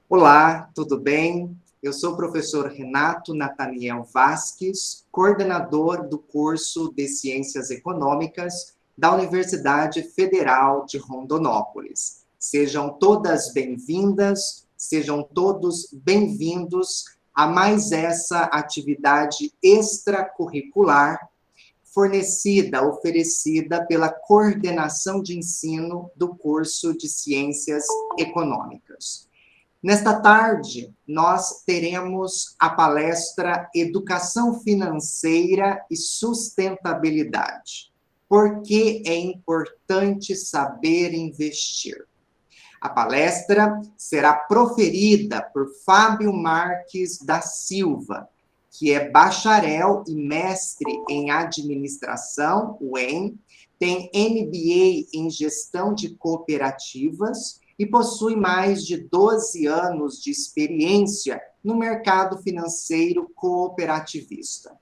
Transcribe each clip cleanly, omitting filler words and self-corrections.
Olá, tudo bem? Eu sou o professor Renato Nathaniel Vasques, coordenador do curso de Ciências Econômicas da Universidade Federal de Rondonópolis. Sejam todas bem-vindas, sejam todos bem-vindos a mais essa atividade extracurricular oferecida pela coordenação de ensino do curso de Ciências Econômicas. Nesta tarde, nós teremos a palestra Educação Financeira e Sustentabilidade. Por que é importante saber investir? A palestra será proferida por Fábio Marques da Silva, que é bacharel e mestre em administração, UEM, tem MBA em gestão de cooperativas e possui mais de 12 anos de experiência no mercado financeiro cooperativista.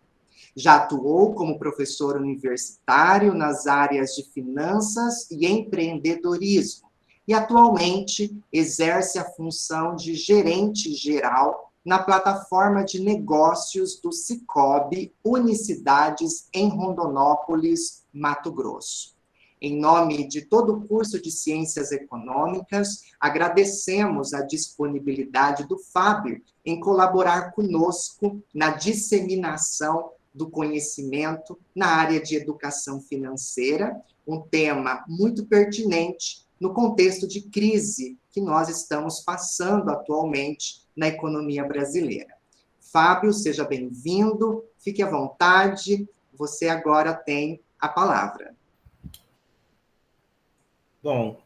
Já atuou como professor universitário nas áreas de finanças e empreendedorismo e atualmente exerce a função de gerente geral na plataforma de negócios do Sicoob Unicidades em Rondonópolis, Mato Grosso. Em nome de todo o curso de Ciências Econômicas, agradecemos a disponibilidade do Fábio em colaborar conosco na disseminação do conhecimento na área de educação financeira, um tema muito pertinente no contexto de crise que nós estamos passando atualmente na economia brasileira. Fábio, seja bem-vindo, fique à vontade, você agora tem a palavra. Bom,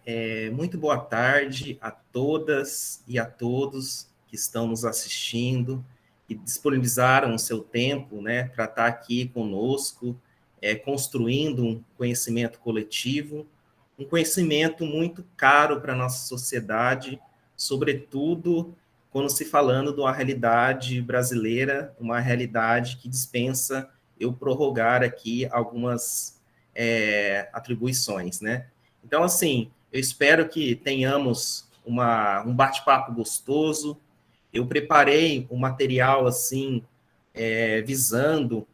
muito boa tarde a todas e a todos que estão nos assistindo e disponibilizaram o seu tempo, né, para estar aqui conosco, construindo um conhecimento coletivo, um conhecimento muito caro para a nossa sociedade, sobretudo quando se falando de uma realidade brasileira, uma realidade que dispensa eu prorrogar aqui algumas atribuições, né? Então, assim, eu espero que tenhamos um bate-papo gostoso. Eu preparei um material, assim, visando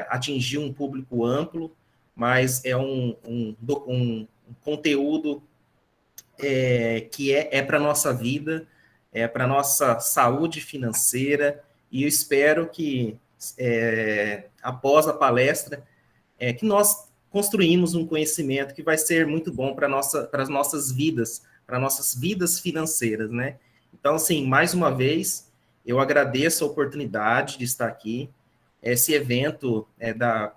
atingir um público amplo, mas é um conteúdo que é para a nossa vida, é para a nossa saúde financeira, e eu espero que, após a palestra, que nós construímos um conhecimento que vai ser muito bom para as nossas vidas, para nossas vidas financeiras, né? Então, assim, mais uma vez, eu agradeço a oportunidade de estar aqui. Esse evento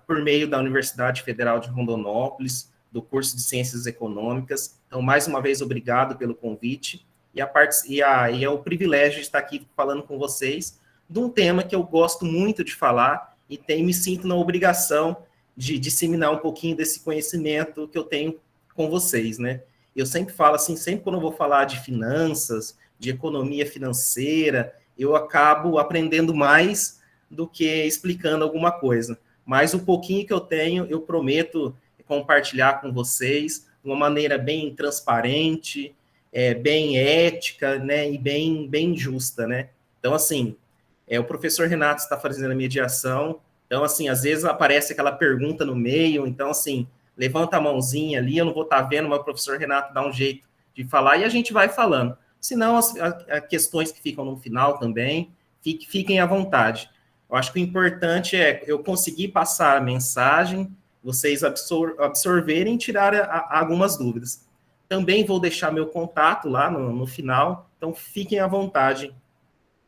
por meio da Universidade Federal de Rondonópolis, do curso de Ciências Econômicas. Então, mais uma vez, obrigado pelo convite e é o privilégio de estar aqui falando com vocês de um tema que eu gosto muito de falar e me sinto na obrigação de disseminar um pouquinho desse conhecimento que eu tenho com vocês, né? Eu sempre falo assim, sempre quando eu vou falar de finanças, de economia financeira, eu acabo aprendendo mais do que explicando alguma coisa. Mas o pouquinho que eu tenho, eu prometo compartilhar com vocês de uma maneira bem transparente, bem ética, né, e bem justa, né? Então, assim, o professor Renato está fazendo a mediação. Então, assim, às vezes aparece aquela pergunta no meio, então, assim, levanta a mãozinha ali, eu não vou estar vendo, mas o professor Renato dá um jeito de falar e a gente vai falando. Senão, as questões que ficam no final também, fiquem à vontade. Eu acho que o importante é eu conseguir passar a mensagem, vocês absorverem e tirar algumas dúvidas. Também vou deixar meu contato lá no final, então fiquem à vontade,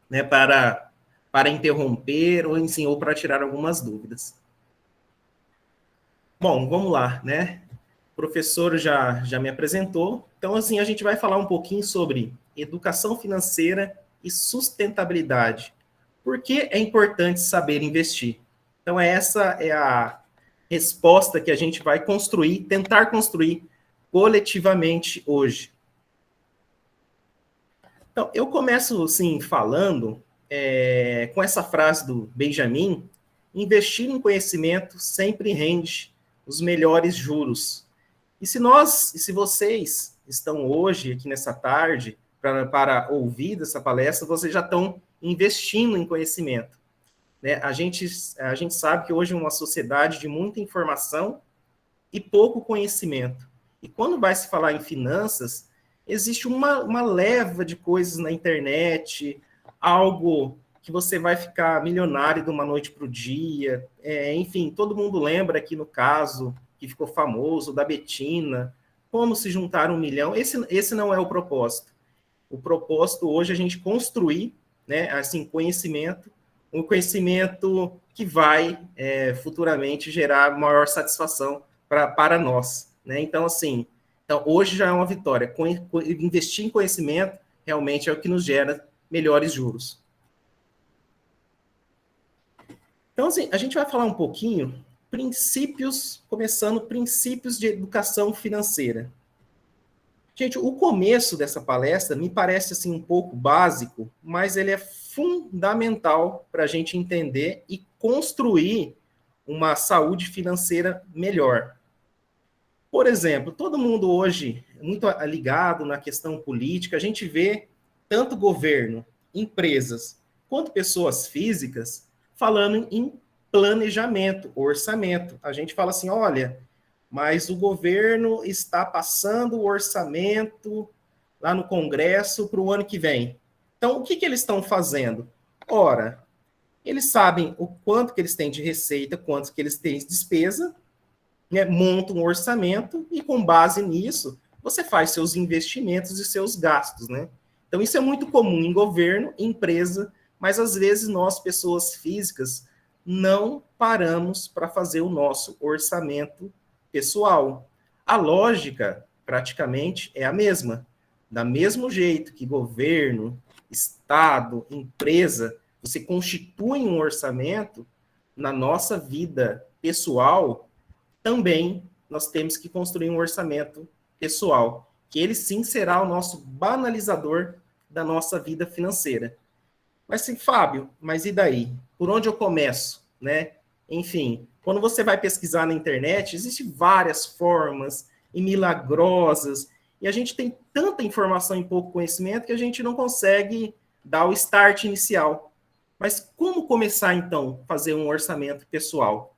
né, para interromper ou para tirar algumas dúvidas. Bom, vamos lá, né? O professor já me apresentou. Então, assim, a gente vai falar um pouquinho sobre educação financeira e sustentabilidade. Por que é importante saber investir? Então, essa é a resposta que a gente vai tentar construir coletivamente hoje. Então, eu começo, assim, falando com essa frase do Benjamin: investir em conhecimento sempre rende os melhores juros. E se vocês estão hoje, aqui nessa tarde, para ouvir dessa palestra, vocês já estão investindo em conhecimento. Né? A gente sabe que hoje é uma sociedade de muita informação e pouco conhecimento. E quando vai se falar em finanças, existe uma leva de coisas na internet, algo que você vai ficar milionário de uma noite para o dia. Enfim, todo mundo lembra aqui no caso, que ficou famoso, da Betina, como se juntar 1 milhão. Esse não é o propósito. O propósito hoje é a gente construir, né, assim, conhecimento, um conhecimento que vai futuramente gerar maior satisfação para nós. Né? Então, assim, hoje já é uma vitória. Investir em conhecimento realmente é o que nos gera melhores juros. Então, assim, a gente vai falar um pouquinho começando princípios de educação financeira. Gente, o começo dessa palestra me parece assim um pouco básico, mas ele é fundamental para a gente entender e construir uma saúde financeira melhor. Por exemplo, todo mundo hoje é muito ligado na questão política, a gente vê tanto governo, empresas, quanto pessoas físicas falando em planejamento, orçamento. A gente fala assim, olha, mas o governo está passando o orçamento lá no Congresso para o ano que vem. Então, o que eles estão fazendo? Ora, eles sabem o quanto que eles têm de receita, quanto que eles têm de despesa, né, monta um orçamento e, com base nisso, você faz seus investimentos e seus gastos, né? Então, isso é muito comum em governo, empresa, mas às vezes nós, pessoas físicas, não paramos para fazer o nosso orçamento pessoal. A lógica, praticamente, é a mesma. Da mesmo jeito que governo, Estado, empresa, você constitui um orçamento, na nossa vida pessoal, também nós temos que construir um orçamento pessoal, que ele sim será o nosso banalizador da nossa vida financeira. Mas sim, Fábio, mas e daí? Por onde eu começo? Né? Enfim, quando você vai pesquisar na internet, existem várias formas e milagrosas, e a gente tem tanta informação e pouco conhecimento que a gente não consegue dar o start inicial. Mas como começar, então, a fazer um orçamento pessoal?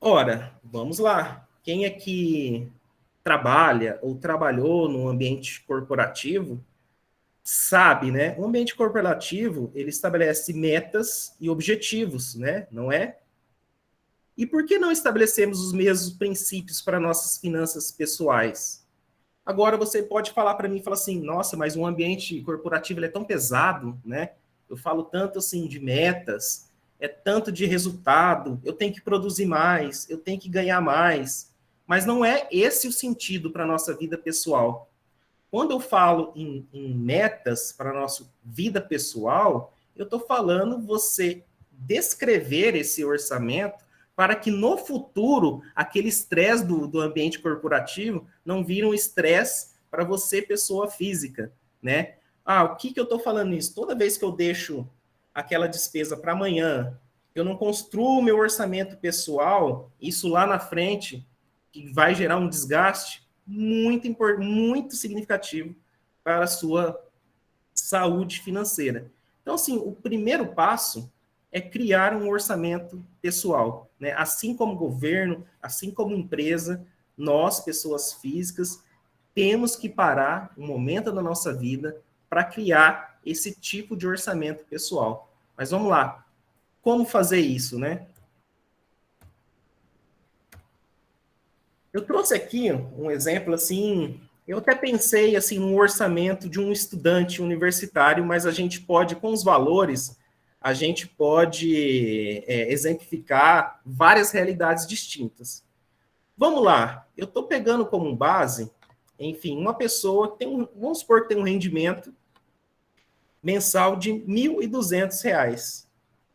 Ora, vamos lá. Quem é que trabalha ou trabalhou no ambiente corporativo sabe, né? O ambiente corporativo, ele estabelece metas e objetivos, né? Não é? E por que não estabelecemos os mesmos princípios para nossas finanças pessoais? Agora você pode falar para mim, falar assim, nossa, mas um ambiente corporativo ele é tão pesado, né? Eu falo tanto assim de metas, é tanto de resultado, eu tenho que produzir mais, eu tenho que ganhar mais. Mas não é esse o sentido para a nossa vida pessoal. Quando eu falo em metas para a nossa vida pessoal, eu estou falando você descrever esse orçamento para que no futuro aquele estresse do ambiente corporativo não vire um estresse para você, pessoa física, né? Ah, o que eu estou falando isso? Toda vez que eu deixo aquela despesa para amanhã, eu não construo o meu orçamento pessoal, isso lá na frente, que vai gerar um desgaste muito significativo para a sua saúde financeira. Então, assim, o primeiro passo é criar um orçamento pessoal, né? Assim como governo, assim como empresa, nós, pessoas físicas, temos que parar um momento da nossa vida para criar esse tipo de orçamento pessoal. Mas vamos lá, como fazer isso, né? Eu trouxe aqui um exemplo assim, eu até pensei assim no orçamento de um estudante universitário, mas a gente pode, com os valores, a gente pode exemplificar várias realidades distintas. Vamos lá, eu estou pegando como base, enfim, uma pessoa que tem vamos supor que tem um rendimento mensal de R$ 1.200,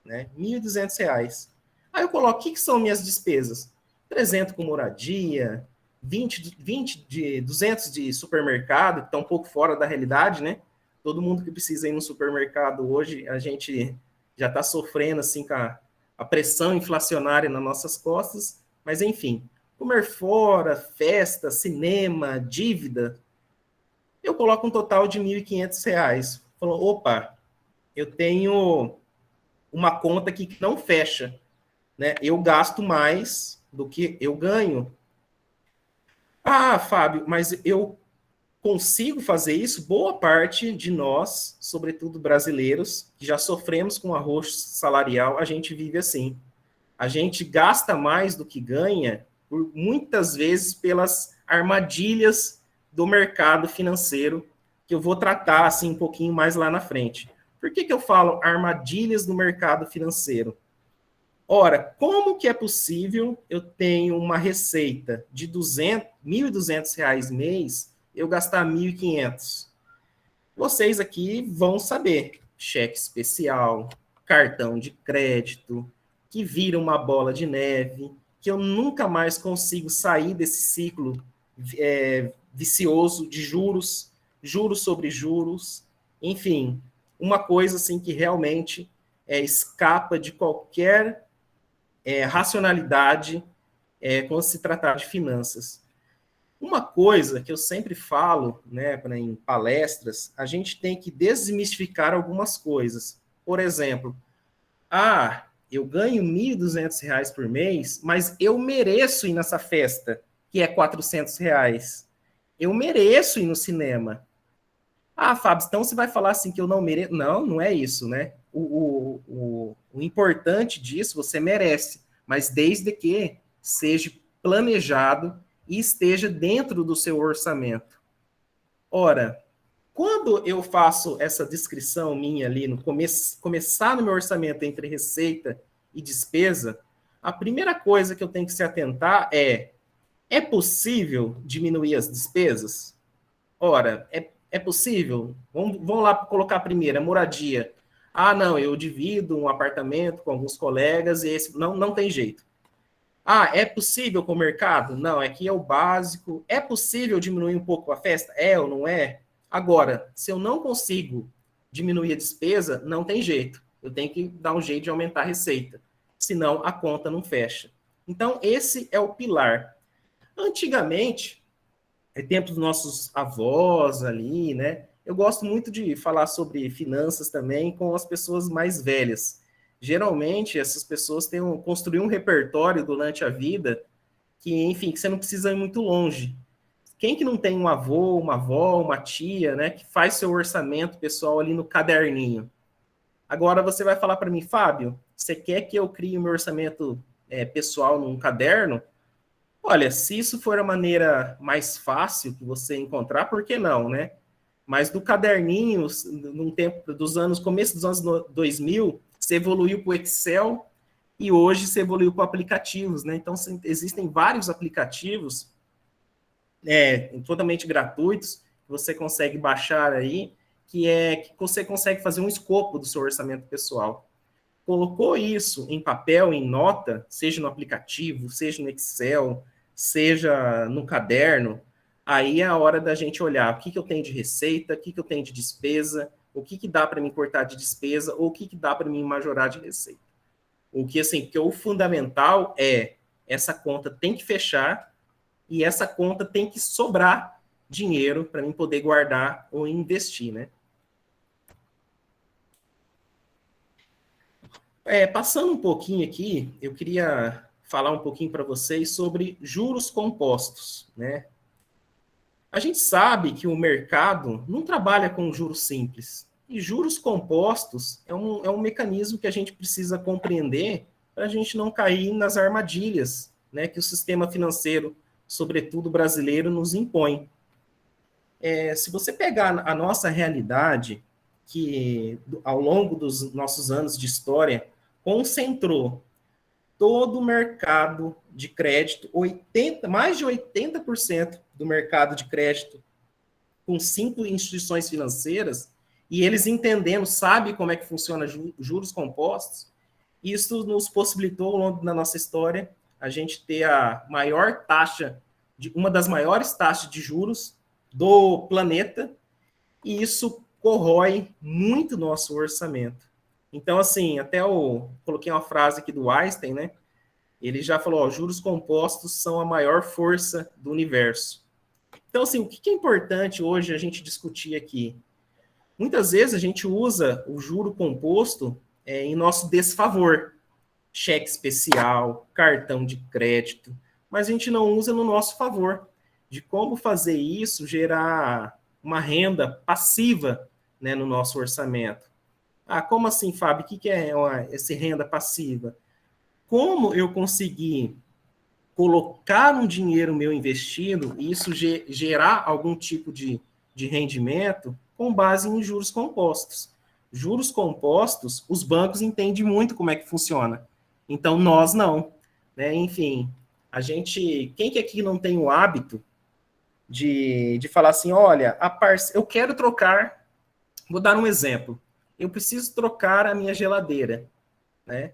né? R$ 1.200. Aí eu coloco, o que são minhas despesas? 300 com moradia, 20 de 200 de supermercado, que está um pouco fora da realidade, né? Todo mundo que precisa ir no supermercado hoje, a gente já está sofrendo assim com a pressão inflacionária nas nossas costas, mas enfim, comer fora, festa, cinema, dívida, eu coloco um total de R$ 1.500. Falou, opa, eu tenho uma conta aqui que não fecha, né? Eu gasto mais do que eu ganho. Ah, Fábio, mas eu consigo fazer isso? Boa parte de nós, sobretudo brasileiros, que já sofremos com arroxo salarial, a gente vive assim. A gente gasta mais do que ganha, por, muitas vezes pelas armadilhas do mercado financeiro, que eu vou tratar assim um pouquinho mais lá na frente. Por que eu falo armadilhas do mercado financeiro? Ora, como que é possível eu tenho uma receita de R$ 1.200 mês, eu gastar 1.500? Vocês aqui vão saber. Cheque especial, cartão de crédito, que vira uma bola de neve, que eu nunca mais consigo sair desse ciclo vicioso de juros, juros sobre juros, enfim, uma coisa assim que realmente escapa de qualquer racionalidade quando se tratar de finanças. Uma coisa que eu sempre falo, né, em palestras, a gente tem que desmistificar algumas coisas. Por exemplo, eu ganho R$ 1.200 por mês, mas eu mereço ir nessa festa, que é R$ 400. Eu mereço ir no cinema. Fábio, então você vai falar assim que eu não mereço? Não, não é isso, né? O importante disso, você merece, mas desde que seja planejado e esteja dentro do seu orçamento. Ora, quando eu faço essa descrição minha ali, no começar no meu orçamento entre receita e despesa, a primeira coisa que eu tenho que se atentar é possível diminuir as despesas? Ora, é possível? Vamos lá colocar a primeira, moradia. Não, eu divido um apartamento com alguns colegas e esse não tem jeito. É possível com o mercado? Não, aqui é o básico. É possível diminuir um pouco a festa? É ou não é? Agora, se eu não consigo diminuir a despesa, não tem jeito. Eu tenho que dar um jeito de aumentar a receita. Senão, a conta não fecha. Então, esse é o pilar. Antigamente, tempo dos nossos avós ali, né? Eu gosto muito de falar sobre finanças também com as pessoas mais velhas. Geralmente, essas pessoas construído um repertório durante a vida que, enfim, que você não precisa ir muito longe. Quem que não tem um avô, uma avó, uma tia, né, que faz seu orçamento pessoal ali no caderninho? Agora você vai falar para mim, Fábio, você quer que eu crie o meu orçamento pessoal num caderno? Olha, se isso for a maneira mais fácil que você encontrar, por que não, né? Mas do caderninho, num tempo dos anos, começo dos anos 2000, você evoluiu para o Excel e hoje você evoluiu para aplicativos, né? Então, existem vários aplicativos totalmente gratuitos que você consegue baixar aí, que você consegue fazer um escopo do seu orçamento pessoal. Colocou isso em papel, em nota, seja no aplicativo, seja no Excel, seja no caderno, aí é a hora da gente olhar o que eu tenho de receita, o que eu tenho de despesa, o que dá para me cortar de despesa, ou o que dá para me majorar de receita. O que, assim, porque o fundamental essa conta tem que fechar e essa conta tem que sobrar dinheiro para mim poder guardar ou investir, né? Passando um pouquinho aqui, eu queria falar um pouquinho para vocês sobre juros compostos, né? A gente sabe que o mercado não trabalha com juros simples. E juros compostos é um mecanismo que a gente precisa compreender para a gente não cair nas armadilhas, né, que o sistema financeiro, sobretudo brasileiro, nos impõe. Se você pegar a nossa realidade, que ao longo dos nossos anos de história concentrou todo o mercado de crédito, mais de 80% do mercado de crédito com 5 instituições financeiras, e eles entendendo, sabem como é que funciona juros compostos, isso nos possibilitou, ao longo da nossa história, a gente ter a maior taxa, uma das maiores taxas de juros do planeta, e isso corrói muito nosso orçamento. Então, assim, até eu coloquei uma frase aqui do Einstein, né? Ele já falou, juros compostos são a maior força do universo. Então, assim, o que é importante hoje a gente discutir aqui? Muitas vezes a gente usa o juro composto em nosso desfavor. Cheque especial, cartão de crédito, mas a gente não usa no nosso favor, de como fazer isso gerar uma renda passiva, né, no nosso orçamento. Ah, como assim, Fábio? O que é essa renda passiva? Como eu conseguir colocar um dinheiro meu investido e isso gerar algum tipo de rendimento com base em juros compostos. Juros compostos, os bancos entendem muito como é que funciona. Então, nós não. Né? Enfim, a gente... Quem que aqui não tem o hábito de falar assim, olha, eu quero trocar... Vou dar um exemplo. Eu preciso trocar a minha geladeira, né?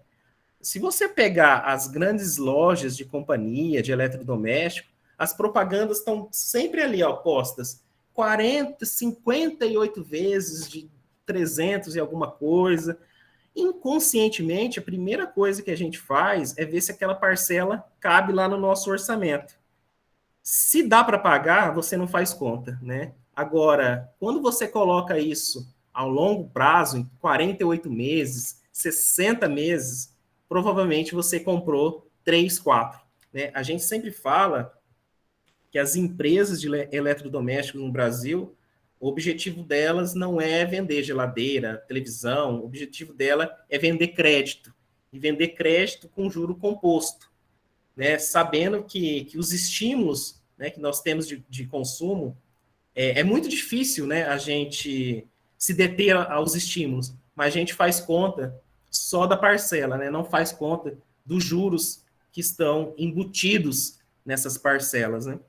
Se você pegar as grandes lojas de companhia, de eletrodoméstico, as propagandas estão sempre ali, ó, postas 40, 58 vezes de 300 e alguma coisa. Inconscientemente, a primeira coisa que a gente faz é ver se aquela parcela cabe lá no nosso orçamento. Se dá para pagar, você não faz conta, né? Agora, quando você coloca isso ao longo prazo, em 48 meses, 60 meses, provavelmente você comprou 3, 4. Né? A gente sempre fala que as empresas de eletrodomésticos no Brasil, o objetivo delas não é vender geladeira, televisão, o objetivo dela é vender crédito, e vender crédito com juro composto, né? Sabendo que os estímulos, né, que nós temos de consumo, é muito difícil, né, a gente se deter aos estímulos, mas a gente faz conta só da parcela, né, não faz conta dos juros que estão embutidos nessas parcelas. Né?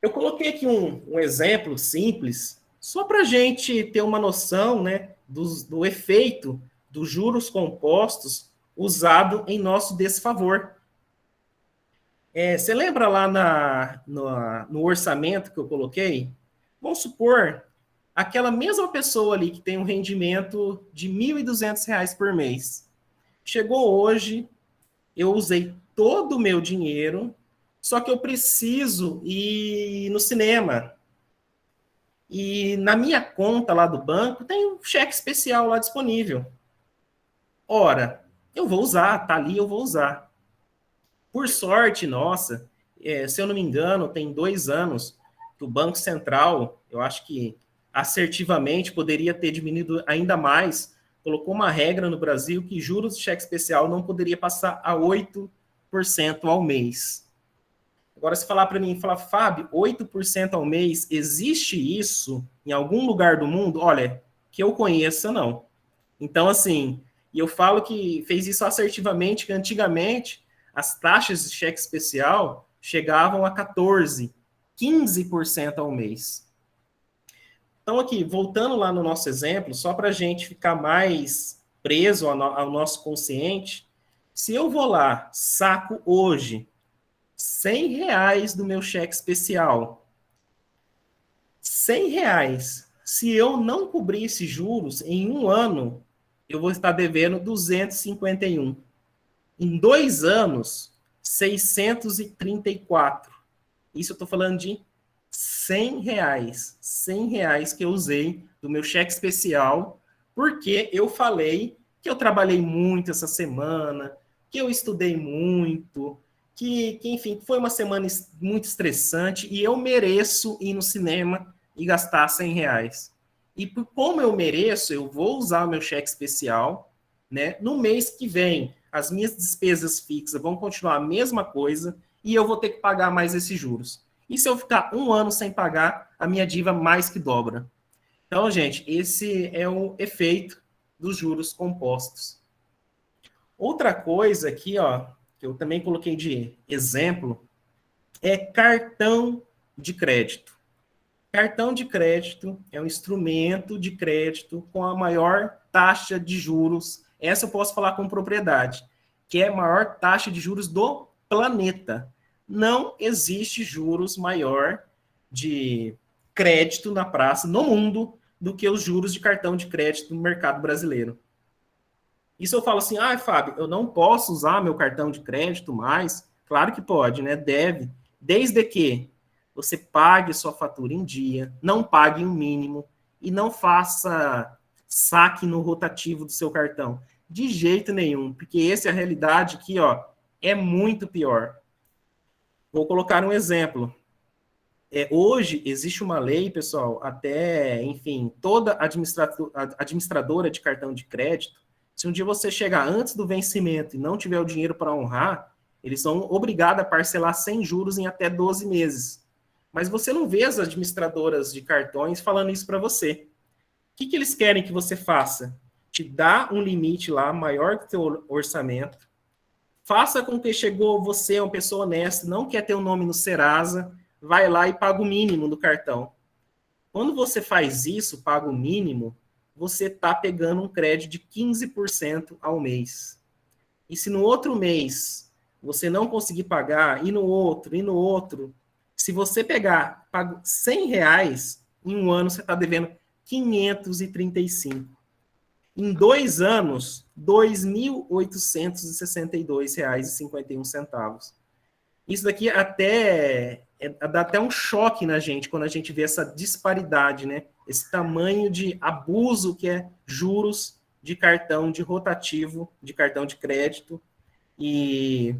Eu coloquei aqui um exemplo simples, só para a gente ter uma noção, né, do efeito dos juros compostos usado em nosso desfavor. Você lembra lá no orçamento que eu coloquei? Vamos supor, aquela mesma pessoa ali que tem um rendimento de R$ 1.200 por mês. Chegou hoje, eu usei todo o meu dinheiro, só que eu preciso ir no cinema. E na minha conta lá do banco tem um cheque especial lá disponível. Ora, eu vou usar, tá ali, eu vou usar. Por sorte, nossa, se eu não me engano, tem 2 anos que o Banco Central, eu acho que assertivamente poderia ter diminuído ainda mais, colocou uma regra no Brasil que juros de cheque especial não poderia passar a 8% ao mês. Agora, se falar para mim, Fábio, 8% ao mês, existe isso em algum lugar do mundo? Olha, que eu conheça, não. Então, assim, e eu falo que fez isso assertivamente, que antigamente as taxas de cheque especial chegavam a 14%, 15% ao mês. Então, aqui, voltando lá no nosso exemplo, só para a gente ficar mais preso ao nosso consciente, se eu vou lá, saco hoje R$ 100 do meu cheque especial, R$ 100, se eu não cobrir esses juros, em um ano, eu vou estar devendo 251. Em 2 anos, 634. Isso eu estou falando de R$ 100. R$ 100 que eu usei do meu cheque especial, porque eu falei que eu trabalhei muito essa semana, que eu estudei muito, que enfim, foi uma semana muito estressante e eu mereço ir no cinema e gastar R$ 100. E como eu mereço, eu vou usar o meu cheque especial, né? No mês que vem, as minhas despesas fixas vão continuar a mesma coisa e eu vou ter que pagar mais esses juros. E se eu ficar um ano sem pagar, a minha dívida mais que dobra. Então, gente, esse é o efeito dos juros compostos. Outra coisa aqui, ó, que eu também coloquei de exemplo, é cartão de crédito. Cartão de crédito é um instrumento de crédito com a maior taxa de juros. Essa eu posso falar com propriedade, que é a maior taxa de juros do planeta. Não existe juros maior de crédito na praça, no mundo, do que os juros de cartão de crédito no mercado brasileiro. Isso eu falo assim, Fábio, eu não posso usar meu cartão de crédito mais. Claro que pode, né? Deve. desde que você pague sua fatura em dia, não pague um mínimo e não faça saque no rotativo do seu cartão. De jeito nenhum, porque essa é a realidade que, ó, é muito pior. Vou colocar um exemplo. Hoje existe uma lei, pessoal, até, enfim, toda administradora de cartão de crédito, se um dia você chegar antes do vencimento e não tiver o dinheiro para honrar, eles são obrigados a parcelar sem juros em até 12 meses. Mas você não vê as administradoras de cartões falando isso para você. O que eles querem que você faça? Te dá um limite lá maior que o seu orçamento, faça com que chegou você, uma pessoa honesta, não quer ter o nome no Serasa, vai lá e paga o mínimo do cartão. Quando você faz isso, paga o mínimo, você está pegando um crédito de 15% ao mês. E se no outro mês você não conseguir pagar, e no outro, se você pegar, paga R$ 100, em um ano você está devendo 535. Em 2 anos, R$ 2.862,51. Isso daqui dá até um choque na gente quando a gente vê essa disparidade, né? Esse tamanho de abuso que é juros de cartão de rotativo, de cartão de crédito e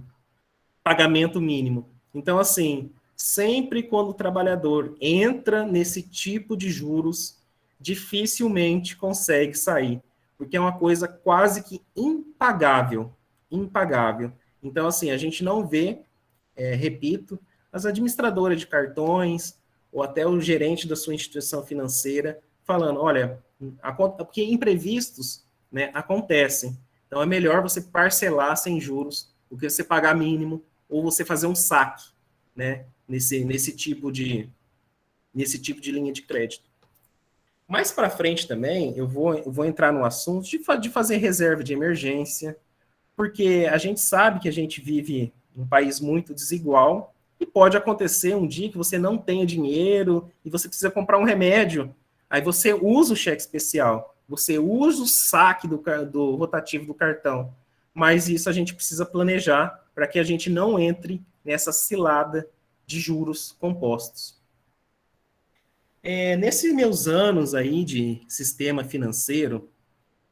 pagamento mínimo. Então, assim, sempre quando o trabalhador entra nesse tipo de juros, dificilmente consegue sair, porque é uma coisa quase que impagável, impagável. Então, assim, a gente não vê, repito, as administradoras de cartões ou até o gerente da sua instituição financeira falando, olha, porque imprevistos, né, acontecem. Então, é melhor você parcelar sem juros do que você pagar mínimo ou você fazer um saque, né, nesse tipo de linha de crédito. Mais para frente também, eu vou entrar no assunto de fazer reserva de emergência, porque a gente sabe que a gente vive um país muito desigual e pode acontecer um dia que você não tenha dinheiro e você precisa comprar um remédio. Aí você usa o cheque especial, você usa o saque do rotativo do cartão. Mas isso a gente precisa planejar para que a gente não entre nessa cilada de juros compostos. Nesses meus anos aí de sistema financeiro,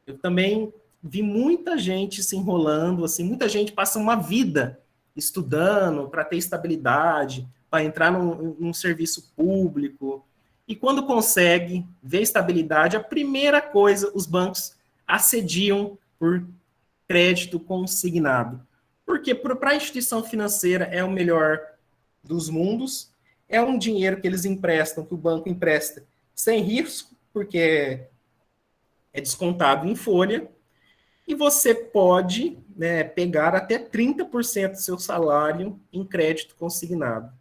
eu também vi muita gente se enrolando, assim, muita gente passa uma vida estudando para ter estabilidade, para entrar num serviço público, e quando consegue ver estabilidade, a primeira coisa, os bancos assediam por crédito consignado. Porque para a instituição financeira é o melhor dos mundos, é um dinheiro que eles emprestam, que o banco empresta sem risco, porque é descontado em folha, e você pode, né, pegar até 30% do seu salário em crédito consignado.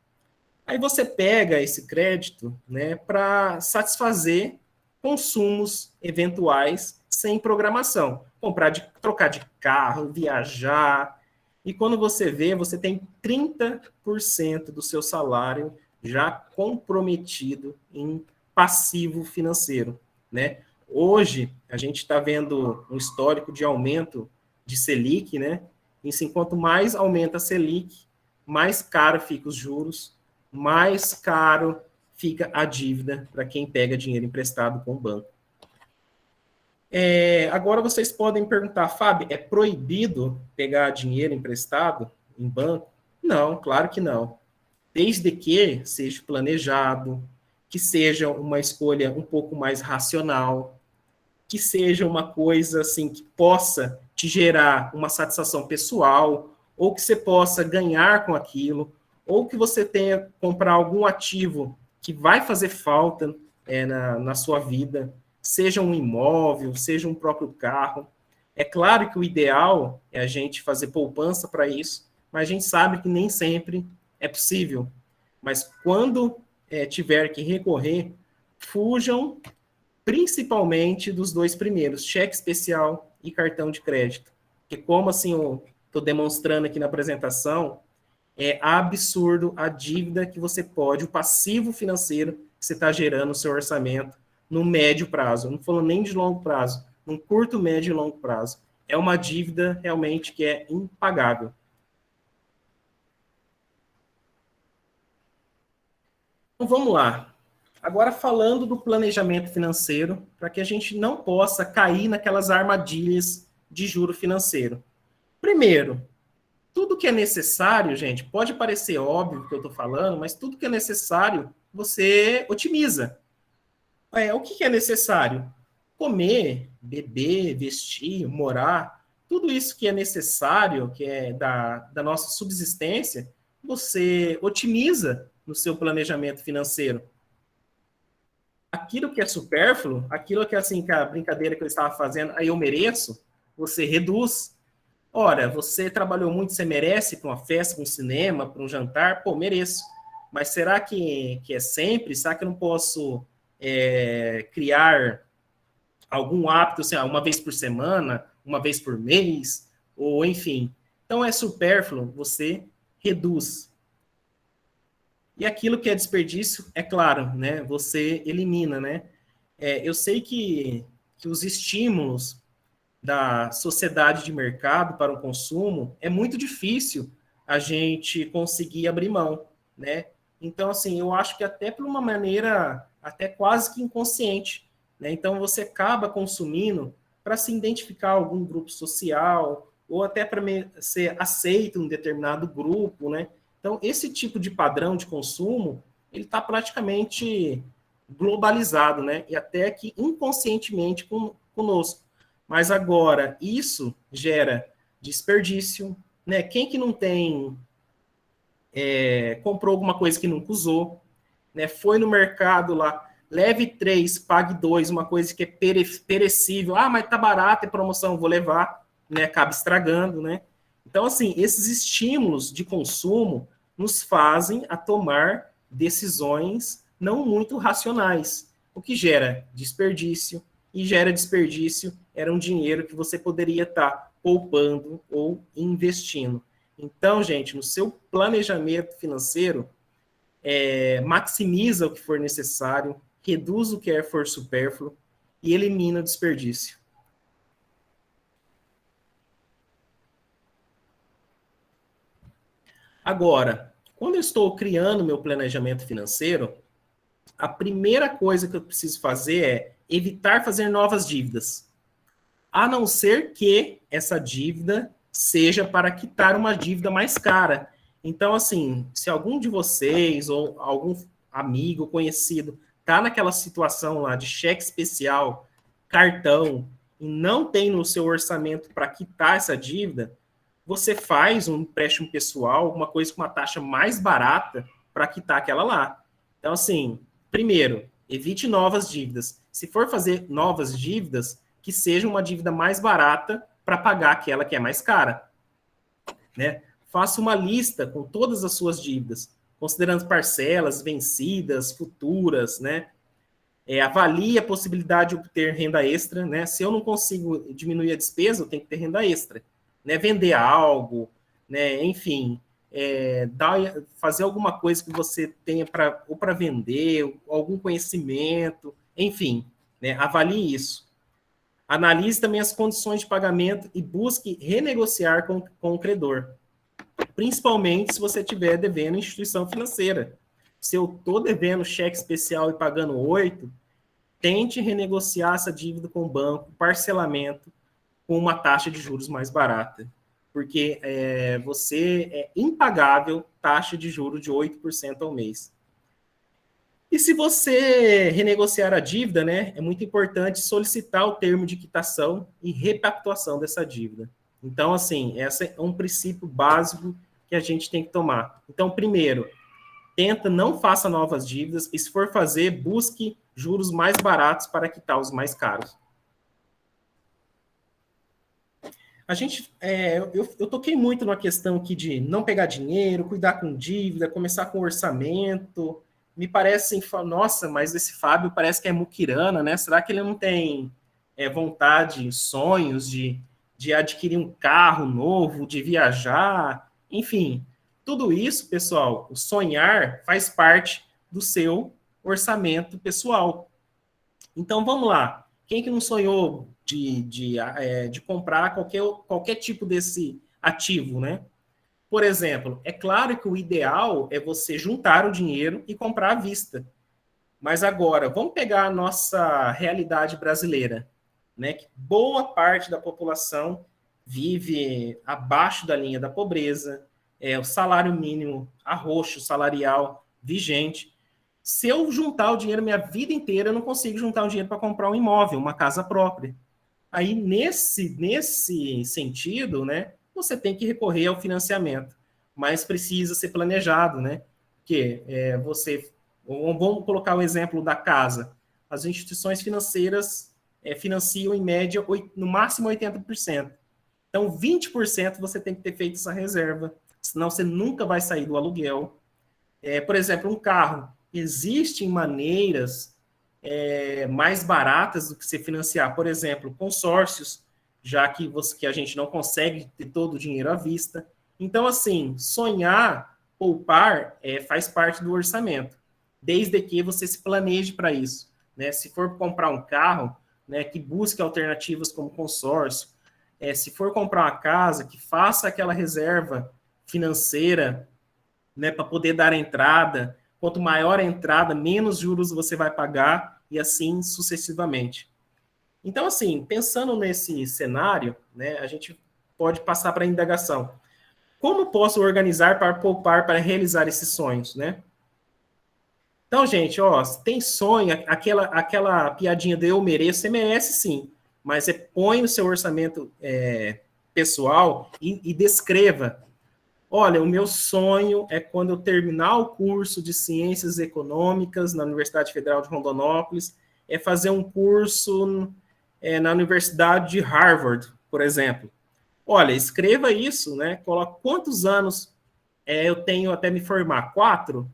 Aí você pega esse crédito, né, para satisfazer consumos eventuais sem programação. Trocar de carro, viajar. E quando você vê, você tem 30% do seu salário já comprometido em passivo financeiro, né? Hoje, a gente está vendo um histórico de aumento de Selic, né? E assim, quanto mais aumenta a Selic, mais caro fica os juros, mais caro fica a dívida para quem pega dinheiro emprestado com o banco. Agora vocês podem perguntar, Fábio, é proibido pegar dinheiro emprestado em banco? Não, claro que não. Desde que seja planejado, que seja uma escolha um pouco mais racional, que seja uma coisa assim que possa te gerar uma satisfação pessoal, ou que você possa ganhar com aquilo, ou que você tenha que comprar algum ativo que vai fazer falta na sua vida, seja um imóvel, seja um próprio carro. É claro que o ideal é a gente fazer poupança para isso, mas a gente sabe que nem sempre é possível. Mas quando tiver que recorrer, fujam principalmente dos dois primeiros, cheque especial e cartão de crédito. Porque como assim eu estou demonstrando aqui na apresentação, é absurdo a dívida que você pode, o passivo financeiro que você está gerando no seu orçamento no médio prazo. Eu não falo nem de longo prazo, num curto, médio e longo prazo. É uma dívida realmente que é impagável. Então, vamos lá. Agora, falando do planejamento financeiro, para que a gente não possa cair naquelas armadilhas de juro financeiro. Primeiro, tudo que é necessário, gente, pode parecer óbvio o que eu estou falando, mas tudo que é necessário, você otimiza. O que é necessário? Comer, beber, vestir, morar, tudo isso que é necessário, que é da nossa subsistência, você otimiza no seu planejamento financeiro. Aquilo que é supérfluo, aquilo que é assim, que a brincadeira que eu estava fazendo, aí eu mereço, você reduz. Ora, você trabalhou muito, você merece para uma festa, para um cinema, para um jantar? Pô, mereço. Mas será que é sempre? Será que eu não posso criar algum hábito, assim, uma vez por semana, uma vez por mês, ou enfim? Então é supérfluo, você reduz. E aquilo que é desperdício, é claro, né? Você elimina, né? Eu sei que os estímulos da sociedade de mercado para o consumo, é muito difícil a gente conseguir abrir mão, né? Então, assim, eu acho que até por uma maneira até quase que inconsciente, né? Então, você acaba consumindo para se identificar a algum grupo social ou até para ser aceito em um determinado grupo, né? Então, esse tipo de padrão de consumo, ele está praticamente globalizado, né? E até que inconscientemente conosco. Mas agora, isso gera desperdício, né? Quem que não tem, comprou alguma coisa que nunca usou, né? Foi no mercado lá, leve 3, pague 2, uma coisa que é perecível. Ah, mas tá barato, é promoção, vou levar, né? Acaba estragando, né? Então, assim, esses estímulos de consumo nos fazem a tomar decisões não muito racionais, o que gera desperdício, e gera desperdício era um dinheiro que você poderia estar poupando ou investindo. Então, gente, no seu planejamento financeiro, maximiza o que for necessário, reduz o que for supérfluo e elimina o desperdício. Agora, quando eu estou criando meu planejamento financeiro, a primeira coisa que eu preciso fazer é evitar fazer novas dívidas, a não ser que essa dívida seja para quitar uma dívida mais cara. Então, assim, se algum de vocês ou algum amigo conhecido está naquela situação lá de cheque especial, cartão, e não tem no seu orçamento para quitar essa dívida, você faz um empréstimo pessoal, alguma coisa com uma taxa mais barata para quitar aquela lá. Então, assim, primeiro, evite novas dívidas. Se for fazer novas dívidas, que seja uma dívida mais barata para pagar aquela que é mais cara, né? Faça uma lista com todas as suas dívidas, considerando parcelas vencidas, futuras, né? Avalie a possibilidade de obter renda extra, né? Se eu não consigo diminuir a despesa, eu tenho que ter renda extra, né? Vender algo, né? Enfim, fazer alguma coisa que você tenha para vender, algum conhecimento, enfim, né? Avalie isso. Analise também as condições de pagamento e busque renegociar com o credor, principalmente se você estiver devendo instituição financeira. Se eu estou devendo cheque especial e pagando 8, tente renegociar essa dívida com o banco, parcelamento, com uma taxa de juros mais barata. Porque você é impagável taxa de juros de 8% ao mês. E se você renegociar a dívida, né, é muito importante solicitar o termo de quitação e repactuação dessa dívida. Então, assim, esse é um princípio básico que a gente tem que tomar. Então, primeiro, tenta, não faça novas dívidas, e se for fazer, busque juros mais baratos para quitar os mais caros. A gente, eu toquei muito na questão aqui de não pegar dinheiro, cuidar com dívida, começar com orçamento. Me parece, nossa, mas esse Fábio parece que é muquirana, né? Será que ele não tem vontade, sonhos de adquirir um carro novo, de viajar? Enfim, tudo isso, pessoal, o sonhar faz parte do seu orçamento pessoal. Então, vamos lá. Quem que não sonhou de comprar qualquer tipo desse ativo, né? Por exemplo, é claro que o ideal é você juntar o dinheiro e comprar à vista. Mas agora, vamos pegar a nossa realidade brasileira, né? Que boa parte da população vive abaixo da linha da pobreza, o salário mínimo arroxo salarial vigente. Se eu juntar o dinheiro minha vida inteira, eu não consigo juntar o dinheiro para comprar um imóvel, uma casa própria. Aí, nesse sentido, né, você tem que recorrer ao financiamento, mas precisa ser planejado, né? Porque vamos colocar o exemplo da casa. As instituições financeiras financiam, em média, no máximo 80%. Então, 20% você tem que ter feito essa reserva, senão você nunca vai sair do aluguel. Por exemplo, um carro. Existem maneiras mais baratas do que você financiar. Por exemplo, consórcios, já que a gente não consegue ter todo o dinheiro à vista. Então, assim, sonhar, poupar, faz parte do orçamento, desde que você se planeje para isso. Né? Se for comprar um carro, né, que busque alternativas como consórcio. Se for comprar uma casa, que faça aquela reserva financeira, né, para poder dar entrada. Quanto maior a entrada, menos juros você vai pagar e assim sucessivamente. Então, assim, pensando nesse cenário, né, a gente pode passar para a indagação. Como posso organizar para poupar para realizar esses sonhos, né? Então, gente, ó, tem sonho, aquela piadinha do eu mereço, você merece sim, mas você põe no seu orçamento pessoal e descreva. Olha, o meu sonho é quando eu terminar o curso de Ciências Econômicas na Universidade Federal de Rondonópolis, é fazer um curso na Universidade de Harvard, por exemplo. Olha, escreva isso, né? Coloque quantos anos eu tenho até me formar? 4?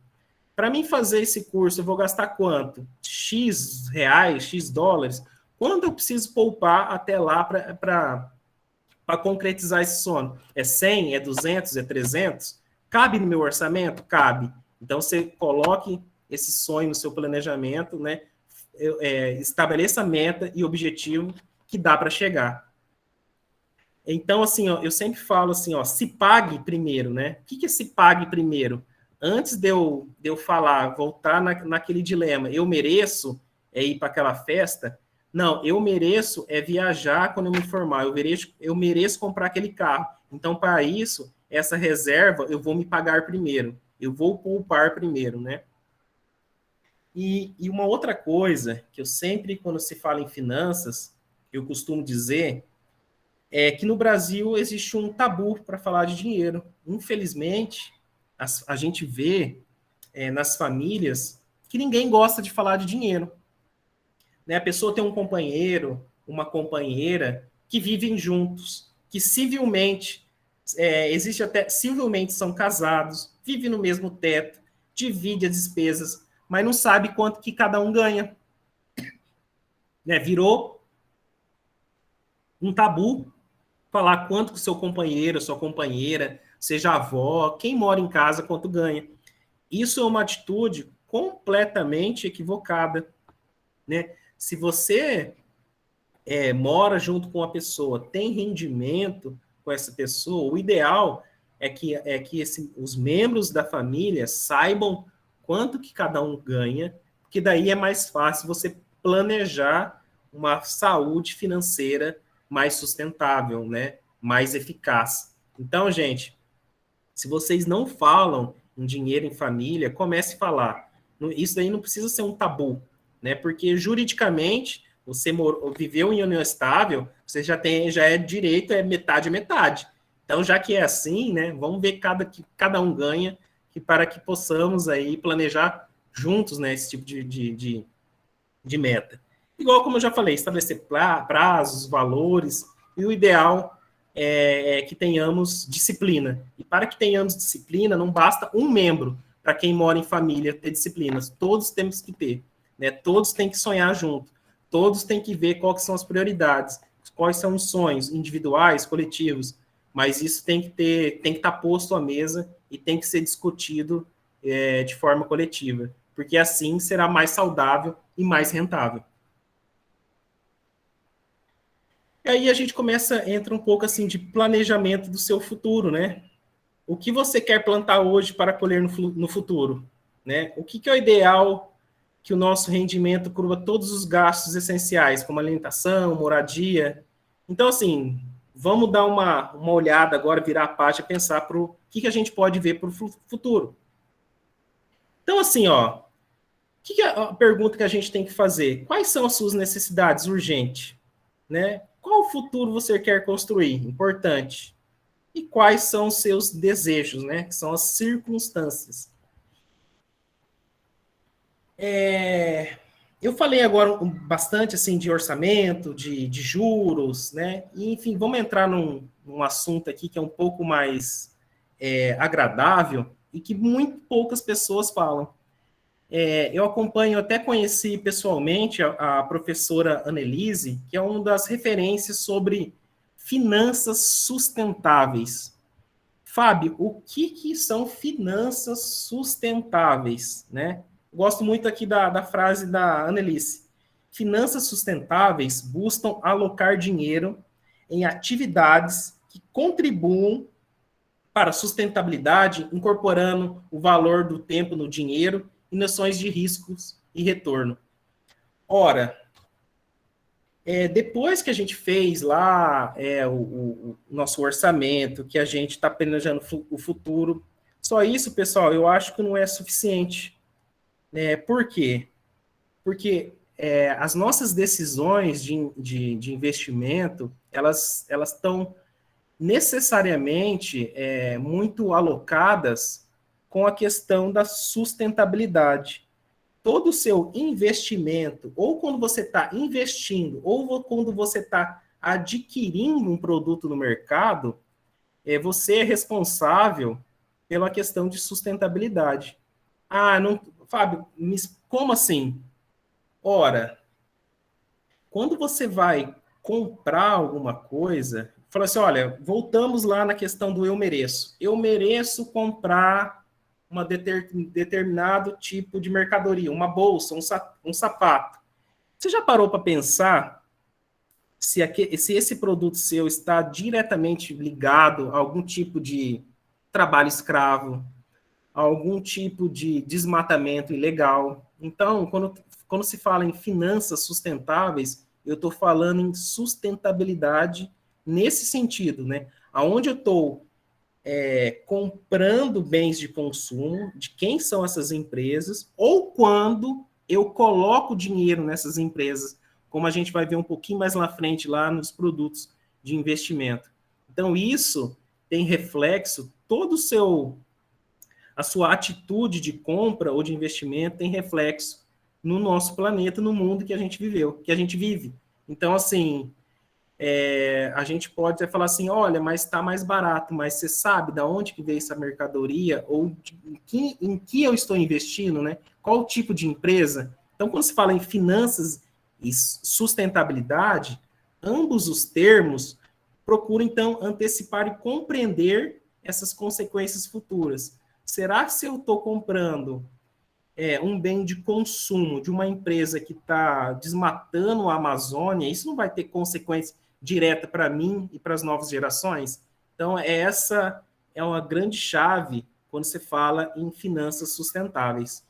Para mim fazer esse curso, eu vou gastar quanto? X reais, X dólares? Quanto eu preciso poupar até lá para concretizar esse sono? É 100? É 200? É 300? Cabe no meu orçamento? Cabe. Então, você coloque esse sonho no seu planejamento, né? Estabeleça meta e objetivo que dá para chegar. Então, assim, ó, eu sempre falo assim, ó, se pague primeiro, né? O que é se pague primeiro? Antes de eu falar, voltar naquele dilema, eu mereço ir para aquela festa? Não, eu mereço viajar quando eu me formar, eu mereço comprar aquele carro. Então, para isso, essa reserva, eu vou me pagar primeiro, eu vou poupar primeiro, né? E uma outra coisa que eu sempre, quando se fala em finanças, eu costumo dizer é que no Brasil existe um tabu para falar de dinheiro. Infelizmente, a gente vê nas famílias que ninguém gosta de falar de dinheiro. Né? A pessoa tem um companheiro, uma companheira que vivem juntos, que civilmente, existe até civilmente são casados, vivem no mesmo teto, divide as despesas, mas não sabe quanto que cada um ganha. Né? Virou um tabu falar quanto que o seu companheiro, sua companheira, seja avó, quem mora em casa, quanto ganha. Isso é uma atitude completamente equivocada, né? Se você mora junto com uma pessoa, tem rendimento com essa pessoa, o ideal é que os membros da família saibam quanto que cada um ganha, porque daí é mais fácil você planejar uma saúde financeira mais sustentável, né? Mais eficaz. Então, gente, se vocês não falam em dinheiro em família, comece a falar. Isso daí não precisa ser um tabu, né? Porque juridicamente você viveu em união estável, você já é direito, é metade metade. Então, já que é assim, né? Vamos ver que cada um ganha, para que possamos aí planejar juntos, né? Esse tipo de meta. Igual como eu já falei, estabelecer prazos, valores, e o ideal é que tenhamos disciplina. E para que tenhamos disciplina, não basta um membro, para quem mora em família, ter disciplinas. Todos temos que ter. Né? Todos têm que sonhar junto. Todos têm que ver quais são as prioridades, quais são os sonhos individuais, coletivos. Mas isso tem que estar posto à mesa e tem que ser discutido de forma coletiva, porque assim será mais saudável e mais rentável. E aí a gente entra um pouco assim de planejamento do seu futuro, né? o que você quer plantar hoje para colher no futuro, né? O que é o ideal que o nosso rendimento cubra todos os gastos essenciais, como alimentação, moradia. Então, assim, vamos dar uma olhada agora, virar a página, pensar para o que a gente pode ver para o futuro. Então, assim, ó, que é a pergunta que a gente tem que fazer? Quais são as suas necessidades urgentes? Né? Qual futuro você quer construir? Importante. E quais são os seus desejos, né? Que são as circunstâncias. Eu falei agora bastante assim de orçamento, de juros, né? E, enfim, vamos entrar num assunto aqui que é um pouco mais agradável e que muito poucas pessoas falam. Eu acompanho, até conheci pessoalmente a professora Annelise, que é uma das referências sobre finanças sustentáveis. Fábio, o que são finanças sustentáveis, né? Gosto muito aqui da frase da Annelise. Finanças sustentáveis buscam alocar dinheiro em atividades que contribuam para a sustentabilidade, incorporando o valor do tempo no dinheiro e noções de riscos e retorno. Ora, depois que a gente fez lá o nosso orçamento, que a gente está planejando o futuro, só isso, pessoal, eu acho que não é suficiente. Por quê? Porque as nossas decisões de investimento, elas estão necessariamente muito alocadas com a questão da sustentabilidade. Todo o seu investimento, ou quando você está investindo, ou quando você está adquirindo um produto no mercado, você é responsável pela questão de sustentabilidade. Ah, não, Fábio, como assim? Ora, quando você vai comprar alguma coisa, fala assim, olha, voltamos lá na questão do eu mereço. Eu mereço comprar determinado tipo de mercadoria, uma bolsa, um sapato. Você já parou para pensar se esse produto seu está diretamente ligado a algum tipo de trabalho escravo, a algum tipo de desmatamento ilegal? Então, quando se fala em finanças sustentáveis, eu estou falando em sustentabilidade nesse sentido, né? Aonde eu estou comprando bens de consumo, de quem são essas empresas, ou quando eu coloco dinheiro nessas empresas, como a gente vai ver um pouquinho mais na frente, lá nos produtos de investimento. Então, isso tem reflexo, a sua atitude de compra ou de investimento tem reflexo no nosso planeta, no mundo que a gente viveu, que a gente vive. Então, assim, a gente pode até falar assim, olha, mas está mais barato, mas você sabe de onde que veio essa mercadoria ou em que eu estou investindo, né? Qual o tipo de empresa? Então, quando se fala em finanças e sustentabilidade, ambos os termos procuram, então, antecipar e compreender essas consequências futuras. Será que se eu estou comprando um bem de consumo de uma empresa que está desmatando a Amazônia, isso não vai ter consequência direta para mim e para as novas gerações? Então, essa é uma grande chave quando se fala em finanças sustentáveis.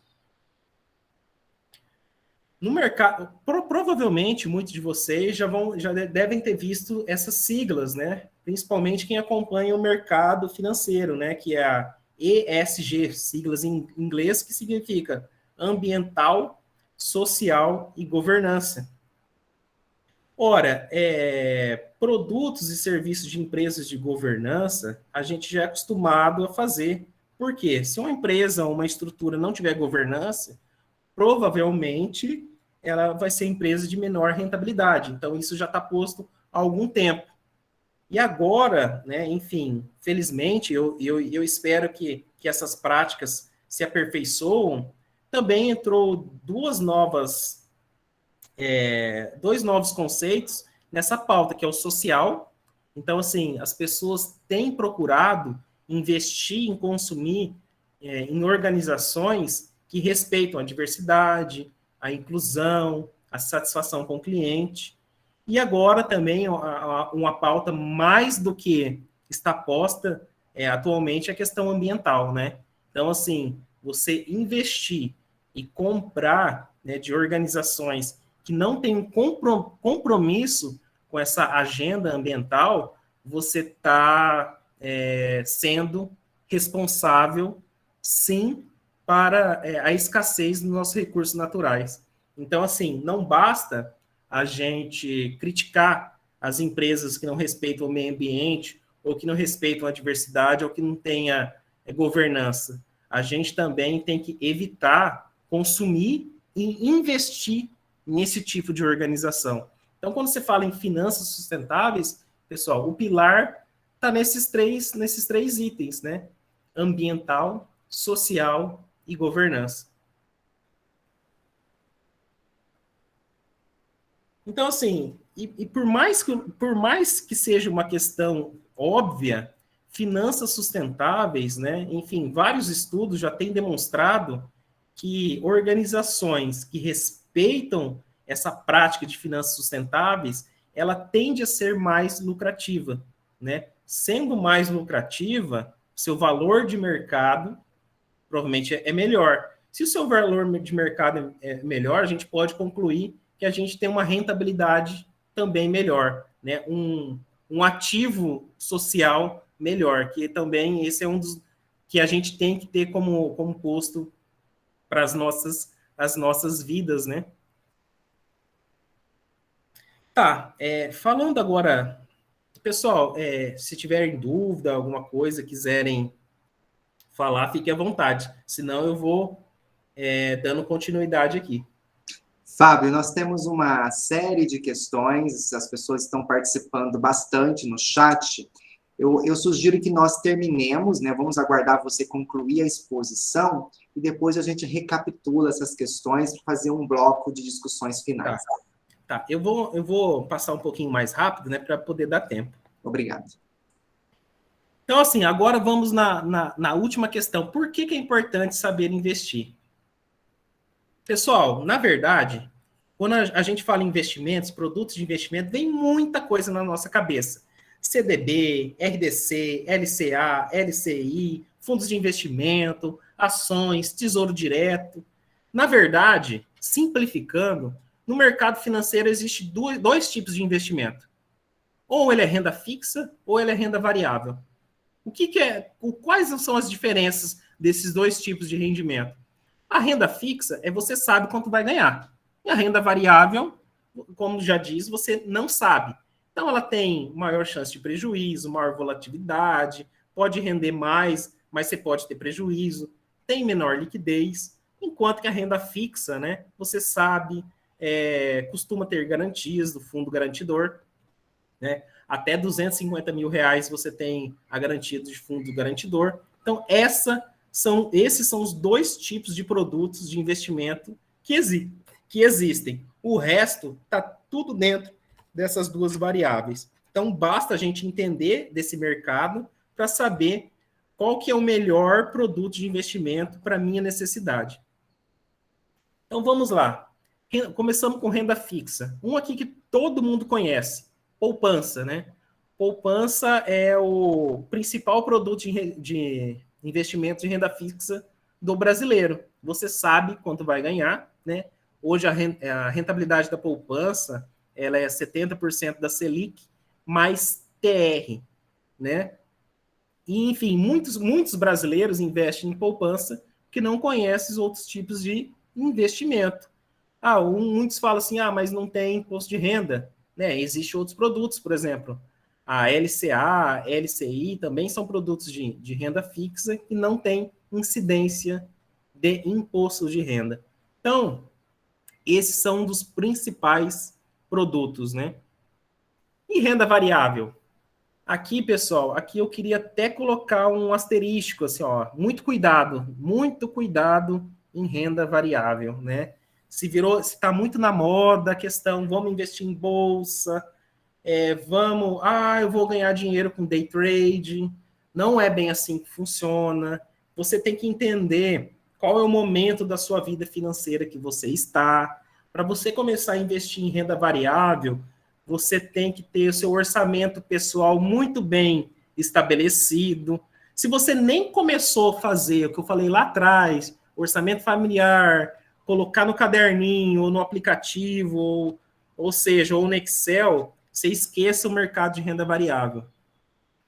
No mercado, provavelmente muitos de vocês já devem ter visto essas siglas, né? Principalmente quem acompanha o mercado financeiro, né? Que é a ESG, siglas em inglês, que significa ambiental, social e governança. Ora, produtos e serviços de empresas de governança, a gente já é acostumado a fazer. Por quê? Se uma empresa ou uma estrutura não tiver governança, provavelmente ela vai ser empresa de menor rentabilidade. Então, isso já está posto há algum tempo. E agora, né, enfim, felizmente, eu espero que essas práticas se aperfeiçoam. Também entrou dois novos conceitos nessa pauta, que é o social. Então, assim, as pessoas têm procurado investir em consumir em organizações que respeitam a diversidade, a inclusão, a satisfação com o cliente. E agora também uma pauta mais do que está posta atualmente é a questão ambiental, né? Então, assim, você investir e comprar, né, de organizações que não têm um compromisso com essa agenda ambiental, você está sendo responsável, sim, para a escassez dos nossos recursos naturais. Então, assim, não basta a gente criticar as empresas que não respeitam o meio ambiente, ou que não respeitam a diversidade, ou que não tenha governança. A gente também tem que evitar consumir e investir nesse tipo de organização. Então, quando você fala em finanças sustentáveis, pessoal, o pilar está nesses três itens, né? Ambiental, social e governança. Então, assim, por mais que seja uma questão óbvia, finanças sustentáveis, né? Enfim, vários estudos já têm demonstrado que organizações que respeitam essa prática de finanças sustentáveis, ela tende a ser mais lucrativa, né? Sendo mais lucrativa, seu valor de mercado provavelmente é melhor. Se o seu valor de mercado é melhor, a gente pode concluir que a gente tem uma rentabilidade também melhor, né? Um ativo social melhor, que também esse é um dos que a gente tem que ter como custo para as nossas vidas, né? Tá, falando agora, pessoal, se tiverem dúvida, alguma coisa, quiserem falar, fique à vontade, senão eu vou dando continuidade aqui. Fábio, nós temos uma série de questões, as pessoas estão participando bastante no chat. Eu sugiro que nós terminemos, né? Vamos aguardar você concluir a exposição e depois a gente recapitula essas questões para fazer um bloco de discussões finais. Tá. Eu vou passar um pouquinho mais rápido, né, para poder dar tempo. Obrigado. Então, assim, agora vamos na última questão. Por que é importante saber investir? Pessoal, na verdade, quando a gente fala em investimentos, produtos de investimento, vem muita coisa na nossa cabeça. CDB, RDC, LCA, LCI, fundos de investimento, ações, tesouro direto. Na verdade, simplificando, no mercado financeiro existe dois tipos de investimento. Ou ele é renda fixa, ou ele é renda variável. Quais são as diferenças desses dois tipos de rendimento? A renda fixa você sabe quanto vai ganhar. E a renda variável, como já diz, você não sabe. Então ela tem maior chance de prejuízo, maior volatilidade, pode render mais, mas você pode ter prejuízo, tem menor liquidez, enquanto que a renda fixa, né, você sabe, costuma ter garantias do fundo garantidor, né? Até R$250 mil você tem a garantia de fundo garantidor. Então, esses são os dois tipos de produtos de investimento que existem. O resto está tudo dentro dessas duas variáveis. Então, basta a gente entender desse mercado para saber qual que é o melhor produto de investimento para a minha necessidade. Então, vamos lá. Começamos com renda fixa. Um aqui que todo mundo conhece, poupança, né? Poupança é o principal produto de investimento de renda fixa do brasileiro. Você sabe quanto vai ganhar, né? Hoje a rentabilidade da poupança ela é 70% da Selic mais TR, né? E, enfim, muitos brasileiros investem em poupança que não conhecem os outros tipos de investimento. Muitos falam assim, mas não tem imposto de renda, né? Existem outros produtos, por exemplo, a LCA, LCI também são produtos de renda fixa que não tem incidência de imposto de renda. Então, esses são um dos principais produtos, né? E renda variável? Aqui, pessoal, aqui eu queria até colocar um asterístico, assim, ó, muito cuidado em renda variável, né? Se está muito na moda a questão, vamos investir em bolsa, eu vou ganhar dinheiro com day trade. Não é bem assim que funciona. Você tem que entender qual é o momento da sua vida financeira que você está. Para você começar a investir em renda variável, você tem que ter o seu orçamento pessoal muito bem estabelecido. Se você nem começou a fazer o que eu falei lá atrás, orçamento familiar, colocar no caderninho, ou no aplicativo, ou seja, ou no Excel, você esqueça o mercado de renda variável,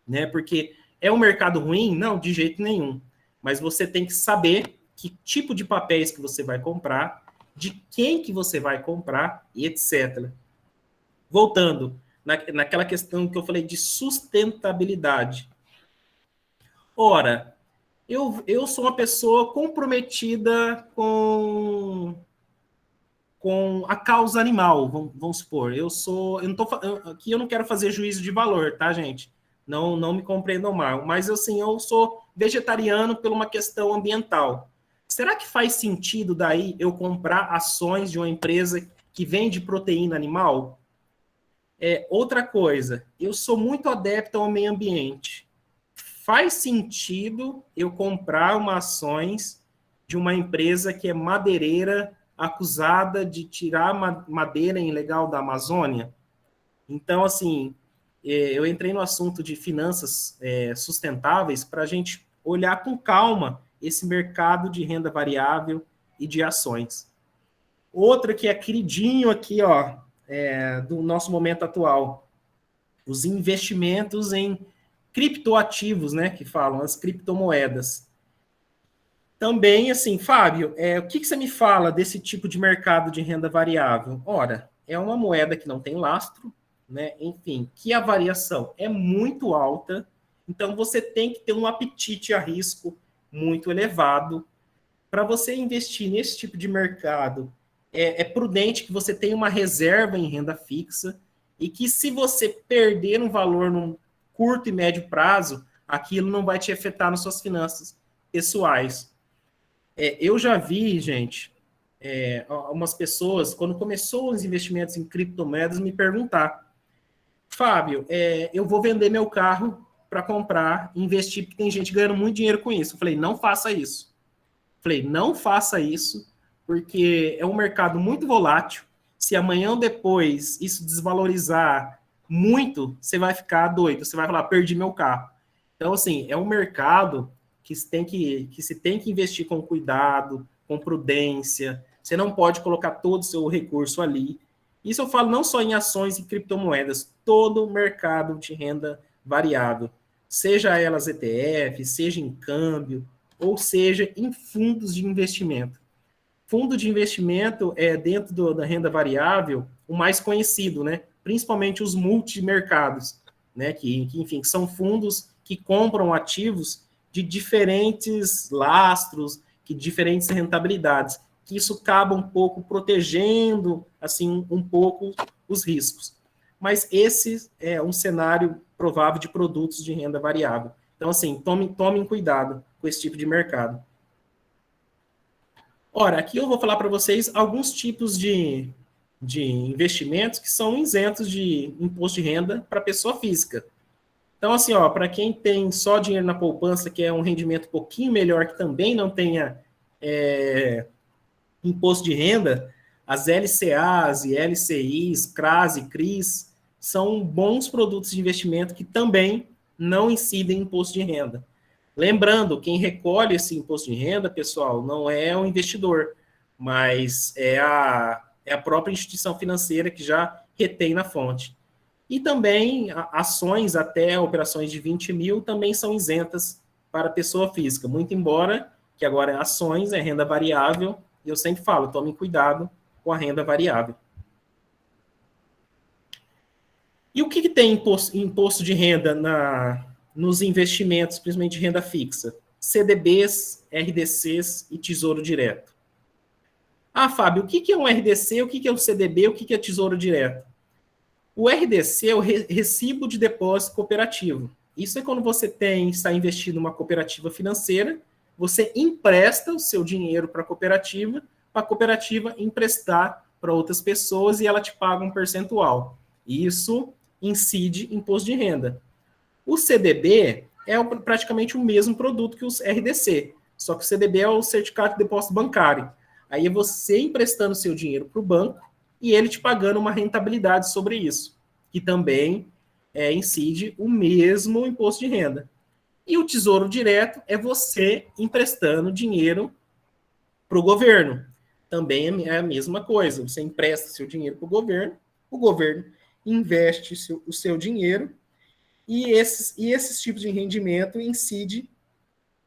né? Porque é um mercado ruim? Não, de jeito nenhum. Mas você tem que saber que tipo de papéis que você vai comprar, de quem que você vai comprar e etc. Voltando naquela questão que eu falei de sustentabilidade. Ora, eu sou uma pessoa comprometida com a causa animal, vamos supor. Eu não tô, aqui eu não quero fazer juízo de valor, tá, gente? Não me compreendam mal, mas assim, eu sou vegetariano por uma questão ambiental. Será que faz sentido daí eu comprar ações de uma empresa que vende proteína animal? Outra coisa, eu sou muito adepto ao meio ambiente. Faz sentido eu comprar umas ações de uma empresa que é madeireira acusada de tirar madeira ilegal da Amazônia? Então, assim, eu entrei no assunto de finanças sustentáveis para a gente olhar com calma esse mercado de renda variável e de ações. Outra que é queridinho aqui, ó, do nosso momento atual, os investimentos em criptoativos, né, que falam, as criptomoedas. Também, assim, Fábio, o que você me fala desse tipo de mercado de renda variável? Ora, é uma moeda que não tem lastro, né? Enfim, que a variação é muito alta, então você tem que ter um apetite a risco muito elevado. Para você investir nesse tipo de mercado, é prudente que você tenha uma reserva em renda fixa e que se você perder um valor num curto e médio prazo, aquilo não vai te afetar nas suas finanças pessoais. Eu já vi, gente, algumas pessoas, quando começou os investimentos em criptomoedas, me perguntar, Fábio, eu vou vender meu carro para comprar, investir, porque tem gente ganhando muito dinheiro com isso. Eu falei, não faça isso. Falei, não faça isso, porque é um mercado muito volátil. Se amanhã ou depois isso desvalorizar muito, você vai ficar doido. Você vai falar, perdi meu carro. Então, assim, é um mercado que se tem que investir com cuidado, com prudência. Você não pode colocar todo o seu recurso ali. Isso eu falo não só em ações e criptomoedas, todo o mercado de renda variável, seja elas ETF, seja em câmbio, ou seja, em fundos de investimento. Fundo de investimento é dentro da renda variável o mais conhecido, né? Principalmente os multimercados, né? Enfim, que são fundos que compram ativos de diferentes lastros, que diferentes rentabilidades, que isso acaba um pouco protegendo, assim, um pouco os riscos. Mas esse é um cenário provável de produtos de renda variável. Então, assim, tomem cuidado com esse tipo de mercado. Ora, aqui eu vou falar para vocês alguns tipos de investimentos que são isentos de imposto de renda para pessoa física. Então, assim, ó, para quem tem só dinheiro na poupança, que é um rendimento um pouquinho melhor, que também não tenha imposto de renda, as LCAs e LCIs, CRAS e CRIs, são bons produtos de investimento que também não incidem em imposto de renda. Lembrando, quem recolhe esse imposto de renda, pessoal, não é o investidor, mas é a própria instituição financeira que já retém na fonte. E também ações até operações de 20 mil também são isentas para pessoa física, muito embora que agora ações é renda variável, e eu sempre falo, tomem cuidado com a renda variável. E o que tem imposto de renda nos investimentos, principalmente de renda fixa? CDBs, RDCs e Tesouro Direto. Ah, Fábio, o que é um RDC, o que é um CDB, o que é Tesouro Direto? O RDC é o Recibo de Depósito Cooperativo. Isso é quando você está investindo numa cooperativa financeira, você empresta o seu dinheiro para a cooperativa emprestar para outras pessoas e ela te paga um percentual. Isso incide imposto de renda. O CDB é praticamente o mesmo produto que os RDC, só que o CDB é o Certificado de Depósito Bancário. Aí é você emprestando seu dinheiro para o banco e ele te pagando uma rentabilidade sobre isso, que também incide o mesmo imposto de renda. E o Tesouro Direto é você emprestando dinheiro para o governo. Também é a mesma coisa. Você empresta seu dinheiro para o governo investe o seu dinheiro e esses tipos de rendimento incide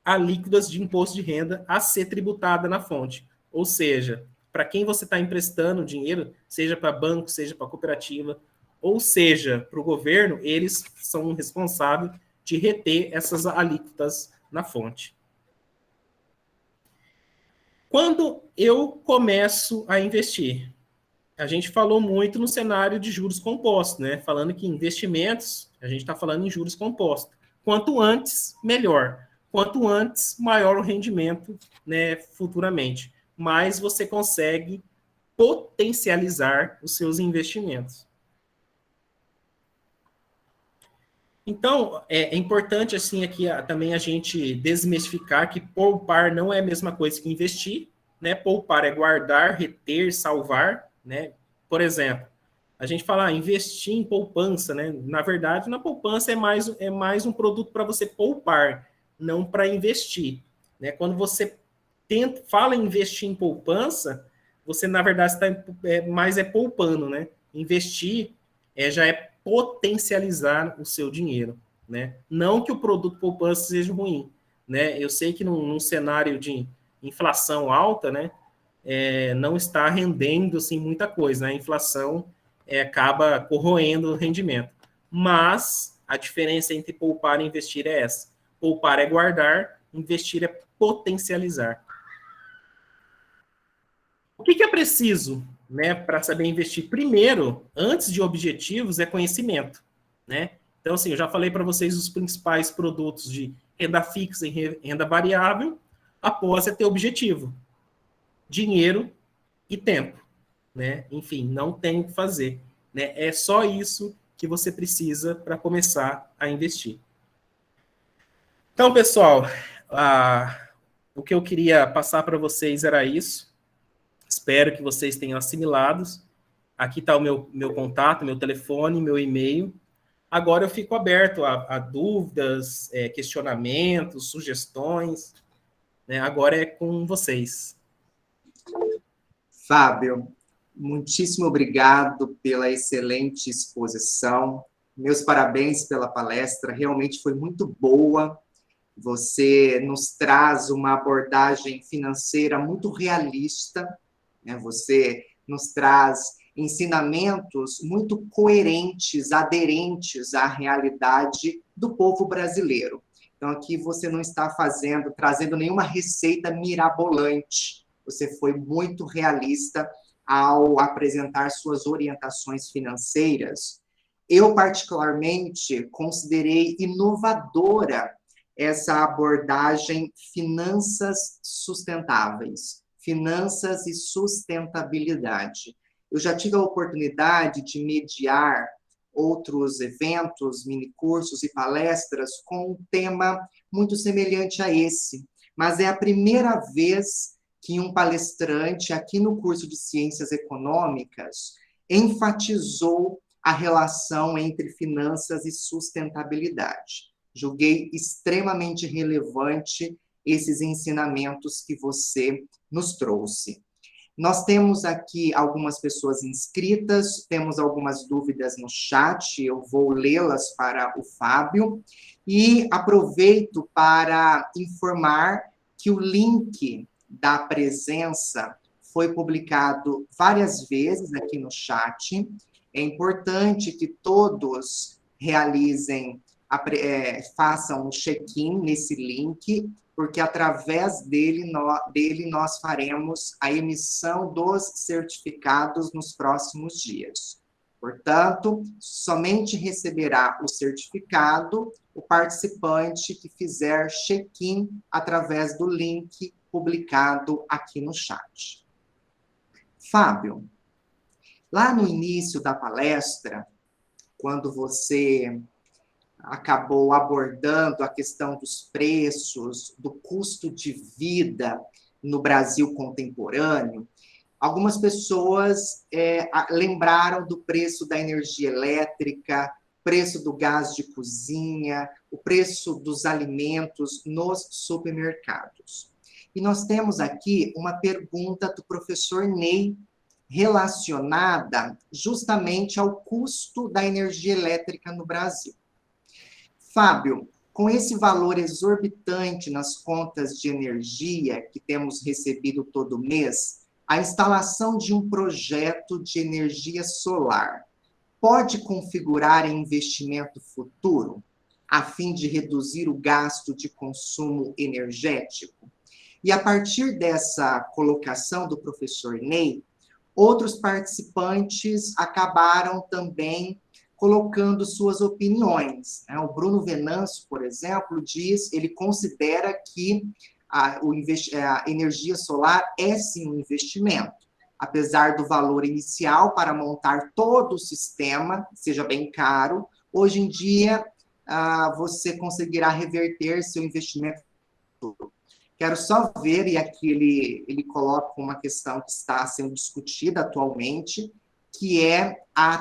alíquotas de imposto de renda a ser tributada na fonte. Ou seja, para quem você está emprestando dinheiro, seja para banco, seja para cooperativa, ou seja, para o governo, eles são responsáveis de reter essas alíquotas na fonte. Quando eu começo a investir? A gente falou muito no cenário de juros compostos, né? Falando que investimentos, a gente está falando em juros compostos. Quanto antes, melhor. Quanto antes, maior o rendimento, né, futuramente. Mais você consegue potencializar os seus investimentos. Então, é importante, assim, aqui também a gente desmistificar que poupar não é a mesma coisa que investir, né? Poupar é guardar, reter, salvar, né? Por exemplo, a gente fala investir em poupança, né? Na verdade, na poupança é mais um produto para você poupar, não para investir, né? Quando você fala em investir em poupança, você, na verdade, está mais poupando, né? Investir já é potencializar o seu dinheiro, né? Não que o produto poupança seja ruim, né? Eu sei que num cenário de inflação alta, né, não está rendendo assim muita coisa, né? A inflação acaba corroendo o rendimento. Mas a diferença entre poupar e investir é essa. Poupar é guardar, investir é potencializar. O que é preciso, né, para saber investir? Primeiro, antes de objetivos, é conhecimento, né? Então, assim, eu já falei para vocês os principais produtos de renda fixa e renda variável, após é ter objetivo, dinheiro e tempo, né? Enfim, não tem o que fazer, né? É só isso que você precisa para começar a investir. Então, pessoal, o que eu queria passar para vocês era isso. Espero que vocês tenham assimilado. Aqui está o meu contato, meu telefone, meu e-mail. Agora eu fico aberto a dúvidas, questionamentos, sugestões. Né? Agora é com vocês. Fábio, muitíssimo obrigado pela excelente exposição. Meus parabéns pela palestra, realmente foi muito boa. Você nos traz uma abordagem financeira muito realista, né? Você nos traz ensinamentos muito coerentes, aderentes à realidade do povo brasileiro. Então, aqui você não está trazendo nenhuma receita mirabolante. Você foi muito realista ao apresentar suas orientações financeiras. Eu, particularmente, considerei inovadora essa abordagem finanças sustentáveis, finanças e sustentabilidade. Eu já tive a oportunidade de mediar outros eventos, minicursos e palestras com um tema muito semelhante a esse, mas é a primeira vez que um palestrante aqui no curso de Ciências Econômicas enfatizou a relação entre finanças e sustentabilidade. Julguei extremamente relevante esses ensinamentos que você nos trouxe. Nós temos aqui algumas pessoas inscritas, temos algumas dúvidas no chat, eu vou lê-las para o Fábio, e aproveito para informar que o link da presença foi publicado várias vezes aqui no chat. É importante que todos realizem, façam um check-in nesse link, porque através dele nós faremos a emissão dos certificados nos próximos dias. Portanto, somente receberá o certificado o participante que fizer check-in através do link publicado aqui no chat. Fábio, lá no início da palestra, quando você acabou abordando a questão dos preços, do custo de vida no Brasil contemporâneo, algumas pessoas lembraram do preço da energia elétrica, preço do gás de cozinha, o preço dos alimentos nos supermercados. E nós temos aqui uma pergunta do professor Ney, relacionada justamente ao custo da energia elétrica no Brasil. Fábio, com esse valor exorbitante nas contas de energia que temos recebido todo mês, a instalação de um projeto de energia solar pode configurar em investimento futuro, a fim de reduzir o gasto de consumo energético? E a partir dessa colocação do professor Ney, outros participantes acabaram também colocando suas opiniões. O Bruno Venâncio, por exemplo, ele considera que a energia solar é sim um investimento, apesar do valor inicial para montar todo o sistema seja bem caro. Hoje em dia, você conseguirá reverter seu investimento futuro. Quero só ver, e aqui ele coloca uma questão que está sendo discutida atualmente, que é a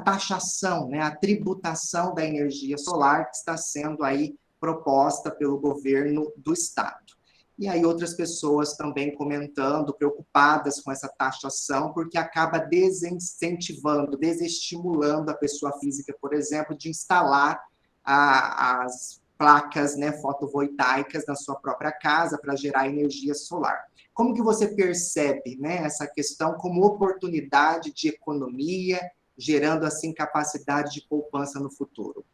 taxação, né, a tributação da energia solar que está sendo aí proposta pelo governo do estado. E aí outras pessoas também comentando, preocupadas com essa taxação, porque acaba desincentivando, desestimulando a pessoa física, por exemplo, de instalar as placas, né, fotovoltaicas na sua própria casa para gerar energia solar. Como que você percebe, né, essa questão como oportunidade de economia, gerando assim capacidade de poupança no futuro?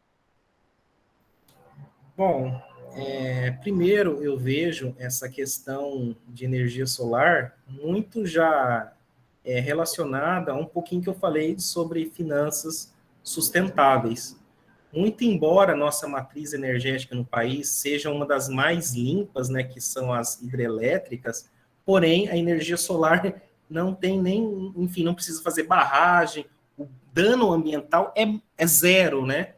Bom, primeiro eu vejo essa questão de energia solar muito já relacionada a um pouquinho que eu falei sobre finanças sustentáveis. Muito embora a nossa matriz energética no país seja uma das mais limpas, né, que são as hidrelétricas, porém a energia solar não tem nem, enfim, não precisa fazer barragem, o dano ambiental é zero, né?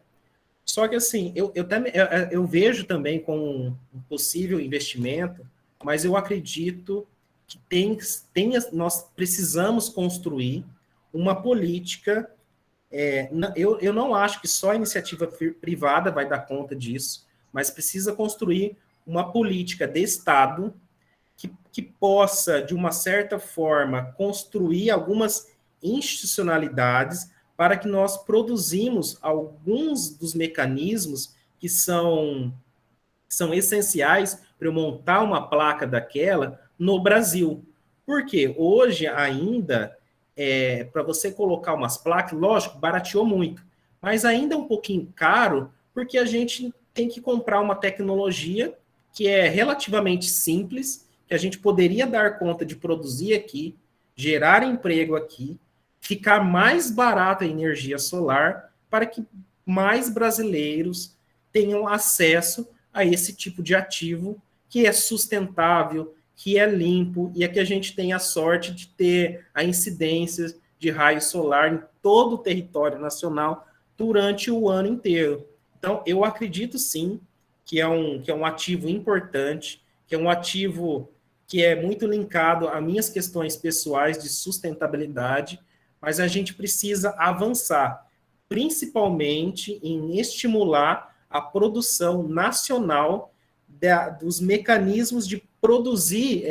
Só que assim, eu vejo também como um possível investimento, mas eu acredito que nós precisamos construir uma política. Eu não acho que só a iniciativa privada vai dar conta disso, mas precisa construir uma política de Estado que possa, de uma certa forma, construir algumas institucionalidades para que nós produzimos alguns dos mecanismos que são essenciais para eu montar uma placa daquela no Brasil. Porque hoje ainda para você colocar umas placas, lógico, barateou muito, mas ainda é um pouquinho caro, porque a gente tem que comprar uma tecnologia que é relativamente simples, que a gente poderia dar conta de produzir aqui, gerar emprego aqui, ficar mais barata a energia solar, para que mais brasileiros tenham acesso a esse tipo de ativo que é sustentável, que é limpo, e é que a gente tem a sorte de ter a incidência de raio solar em todo o território nacional durante o ano inteiro. Então, eu acredito sim que é um ativo importante, que é um ativo que é muito linkado a minhas questões pessoais de sustentabilidade, mas a gente precisa avançar, principalmente em estimular a produção nacional dos mecanismos de produzir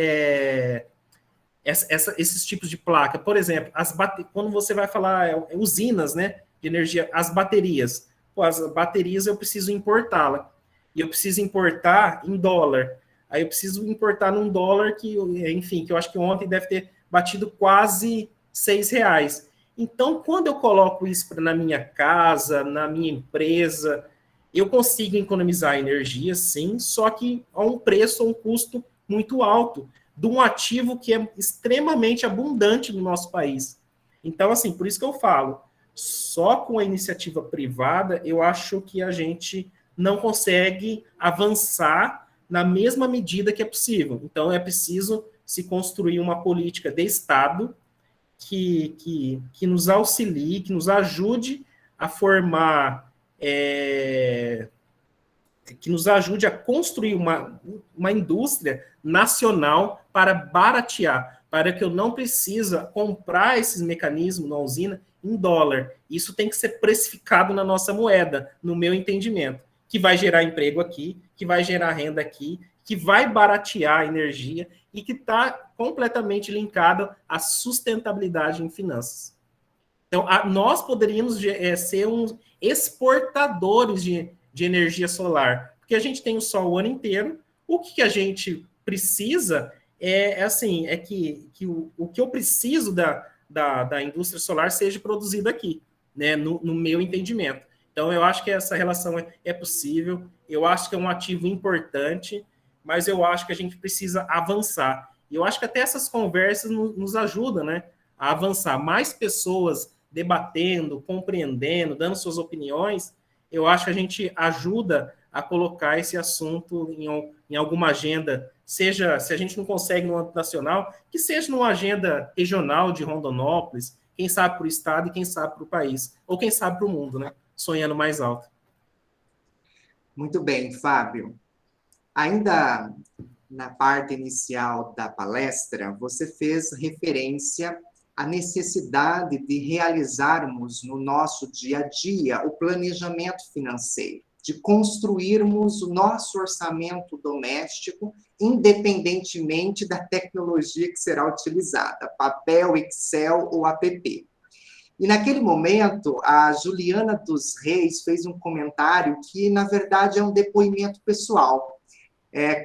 esses tipos de placa. Por exemplo, quando você vai falar usinas, né, de energia, as baterias. As baterias eu preciso importá-la. E eu preciso importar em dólar. Aí eu preciso importar num dólar que, enfim, que eu acho que ontem deve ter batido quase R$6. Então, quando eu coloco isso na minha casa, na minha empresa, eu consigo economizar energia, sim, só que a um preço, a um custo muito alto, de um ativo que é extremamente abundante no nosso país. Então, assim, por isso que eu falo, só com a iniciativa privada, eu acho que a gente não consegue avançar na mesma medida que é possível. Então, é preciso se construir uma política de Estado que nos auxilie, que nos ajude a formar, que nos ajude a construir uma indústria nacional para baratear, para que eu não precise comprar esses mecanismos na usina em dólar. Isso tem que ser precificado na nossa moeda, no meu entendimento, que vai gerar emprego aqui, que vai gerar renda aqui, que vai baratear a energia e que está completamente linkado à sustentabilidade em finanças. Então, nós poderíamos ser uns exportadores de energia solar, porque a gente tem o sol o ano inteiro. O que a gente precisa é que o que eu preciso da indústria solar seja produzido aqui, né, no meu entendimento. Então, eu acho que essa relação é possível, eu acho que é um ativo importante, mas eu acho que a gente precisa avançar. E eu acho que até essas conversas nos ajudam, né, a avançar. Mais pessoas debatendo, compreendendo, dando suas opiniões, eu acho que a gente ajuda a colocar esse assunto em alguma agenda, seja, se a gente não consegue no âmbito nacional, que seja numa agenda regional de Rondonópolis, quem sabe para o estado e quem sabe para o país, ou quem sabe para o mundo, né? Sonhando mais alto. Muito bem, Fábio. Ainda na parte inicial da palestra, você fez referência à necessidade de realizarmos no nosso dia a dia o planejamento financeiro, de construirmos o nosso orçamento doméstico, independentemente da tecnologia que será utilizada, papel, Excel ou app. E naquele momento, a Juliana dos Reis fez um comentário que, na verdade, é um depoimento pessoal.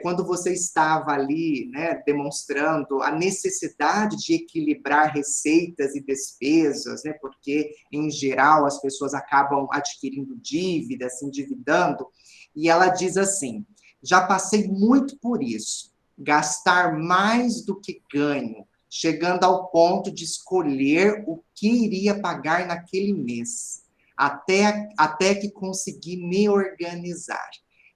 Quando você estava ali, né, demonstrando a necessidade de equilibrar receitas e despesas, né, porque, em geral, as pessoas acabam adquirindo dívidas, se endividando, e ela diz assim, já passei muito por isso, gastar mais do que ganho, chegando ao ponto de escolher o que iria pagar naquele mês, até que consegui me organizar.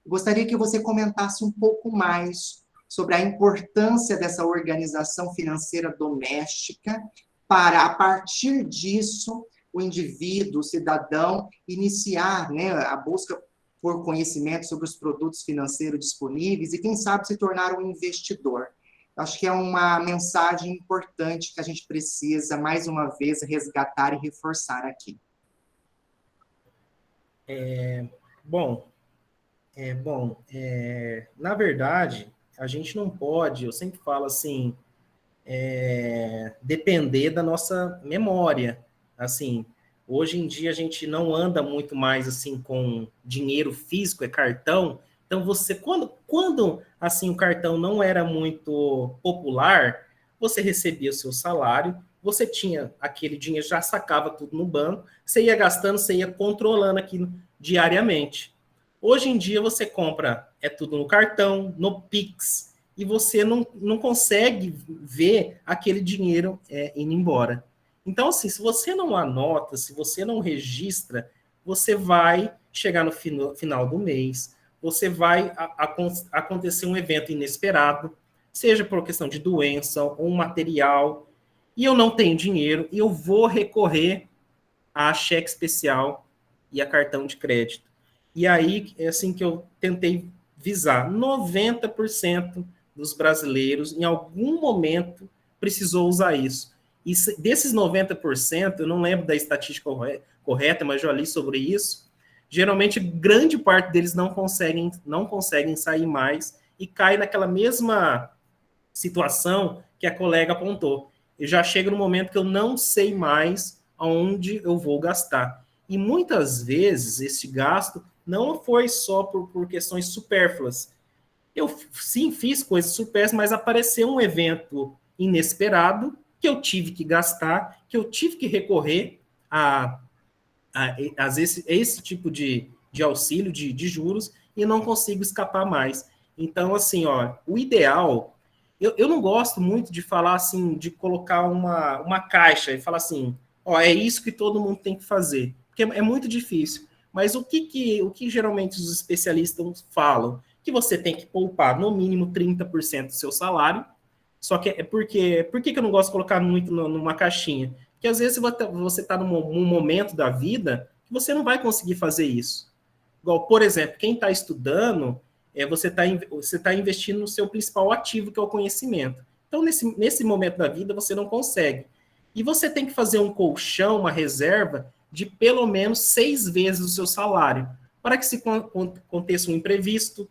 Gostaria que você comentasse um pouco mais sobre a importância dessa organização financeira doméstica para, a partir disso, o indivíduo, o cidadão, iniciar, né, a busca por conhecimento sobre os produtos financeiros disponíveis e, quem sabe, se tornar um investidor. Acho que é uma mensagem importante que a gente precisa, mais uma vez, resgatar e reforçar aqui. Bom, na verdade, a gente não pode, eu sempre falo assim, depender da nossa memória. Assim, hoje em dia a gente não anda muito mais assim com dinheiro físico, é cartão. Então você, quando assim o cartão não era muito popular, você recebia o seu salário, você tinha aquele dinheiro, já sacava tudo no banco, você ia gastando, você ia controlando aquilo diariamente. Hoje em dia você compra, tudo no cartão, no Pix, e você não consegue ver aquele dinheiro indo embora. Então, assim, se você não anota, se você não registra, você vai chegar no final do mês, você vai acontecer um evento inesperado, seja por questão de doença ou um material, e eu não tenho dinheiro, e eu vou recorrer a cheque especial e a cartão de crédito. E aí, é assim que eu tentei visar. 90% dos brasileiros, em algum momento, precisou usar isso. E desses 90%, eu não lembro da estatística correta, mas já li sobre isso, geralmente, grande parte deles não conseguem sair mais e cai naquela mesma situação que a colega apontou. Eu já chego no momento que eu não sei mais aonde eu vou gastar. E muitas vezes esse gasto não foi só por questões supérfluas. Eu sim fiz coisas supérfluas, mas apareceu um evento inesperado que eu tive que gastar, que eu tive que recorrer a esse tipo de auxílio de juros e não consigo escapar mais. Então, assim, ó, o ideal. Eu não gosto muito de falar assim, de colocar uma caixa e falar assim, ó, é isso que todo mundo tem que fazer, porque é muito difícil. Mas o que geralmente os especialistas falam? Que você tem que poupar no mínimo 30% do seu salário. Só que por que eu não gosto de colocar muito numa caixinha? Porque às vezes você está num momento da vida que você não vai conseguir fazer isso. Igual, por exemplo, quem está estudando, você tá investindo no seu principal ativo, que é o conhecimento. Então, nesse momento da vida, você não consegue. E você tem que fazer um colchão, uma reserva de pelo menos 6 vezes o seu salário, para que se aconteça um imprevisto,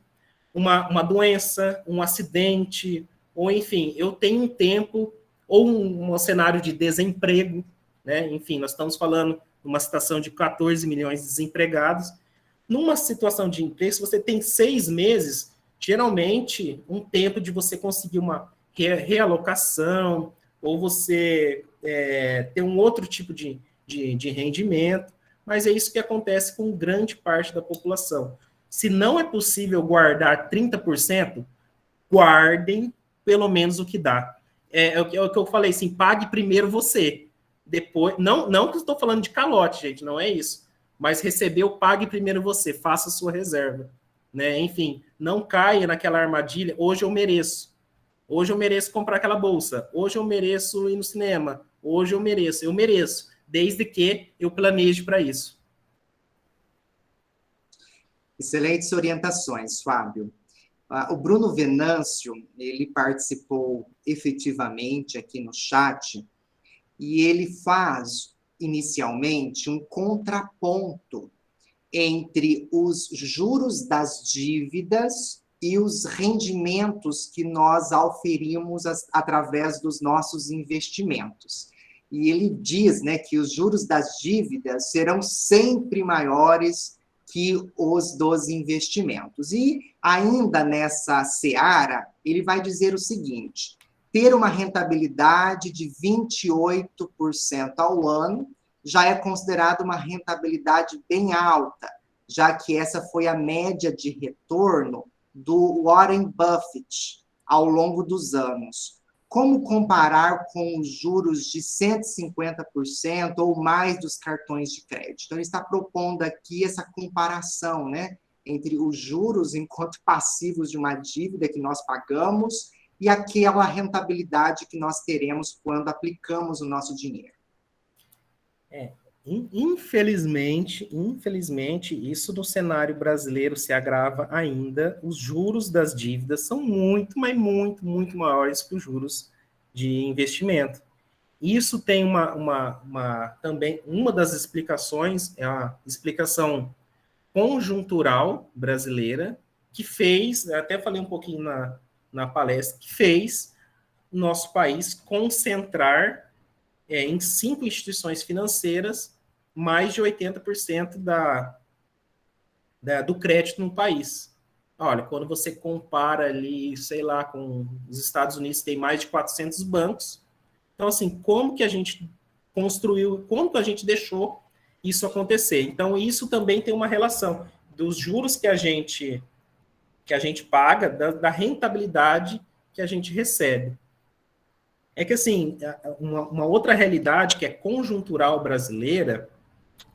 uma doença, um acidente, ou enfim, eu tenho um tempo, ou um cenário de desemprego, né? Enfim, nós estamos falando de uma situação de 14 milhões de desempregados. Numa situação de emprego, se você tem 6 meses, geralmente um tempo de você conseguir uma realocação, ou você ter um outro tipo de rendimento, mas é isso que acontece com grande parte da população. Se não é possível guardar 30%, guardem pelo menos o que dá. É o que eu falei, assim, pague primeiro você. Depois, não que eu estou falando de calote, gente, não é isso. Mas recebeu, pague primeiro você, faça a sua reserva. Né? Enfim, não caia naquela armadilha, hoje eu mereço. Hoje eu mereço comprar aquela bolsa. Hoje eu mereço ir no cinema. Hoje eu mereço, desde que eu planeje para isso. Excelentes orientações, Fábio. O Bruno Venâncio, ele participou efetivamente aqui no chat e ele faz, inicialmente, um contraponto entre os juros das dívidas e os rendimentos que nós auferimos através dos nossos investimentos. E ele diz, né, que os juros das dívidas serão sempre maiores que os dos investimentos. E ainda nessa seara, ele vai dizer o seguinte: ter uma rentabilidade de 28% ao ano já é considerado uma rentabilidade bem alta, já que essa foi a média de retorno do Warren Buffett ao longo dos anos. Como comparar com os juros de 150% ou mais dos cartões de crédito? Então, ele está propondo aqui essa comparação, né, entre os juros enquanto passivos de uma dívida que nós pagamos e aquela rentabilidade que nós teremos quando aplicamos o nosso dinheiro. Infelizmente, isso no cenário brasileiro se agrava ainda. Os juros das dívidas são muito, mas muito, muito maiores que os juros de investimento. Isso tem também uma das explicações, é a explicação conjuntural brasileira, que fez, até falei um pouquinho na palestra, que fez o nosso país concentrar em 5 instituições financeiras mais de 80% do crédito no país. Olha, quando você compara ali, sei lá, com os Estados Unidos, tem mais de 400 bancos. Então, assim, como que a gente construiu, como que a gente deixou isso acontecer? Então, isso também tem uma relação dos juros que a gente paga, da rentabilidade que a gente recebe. É que, assim, uma outra realidade que é conjuntural brasileira,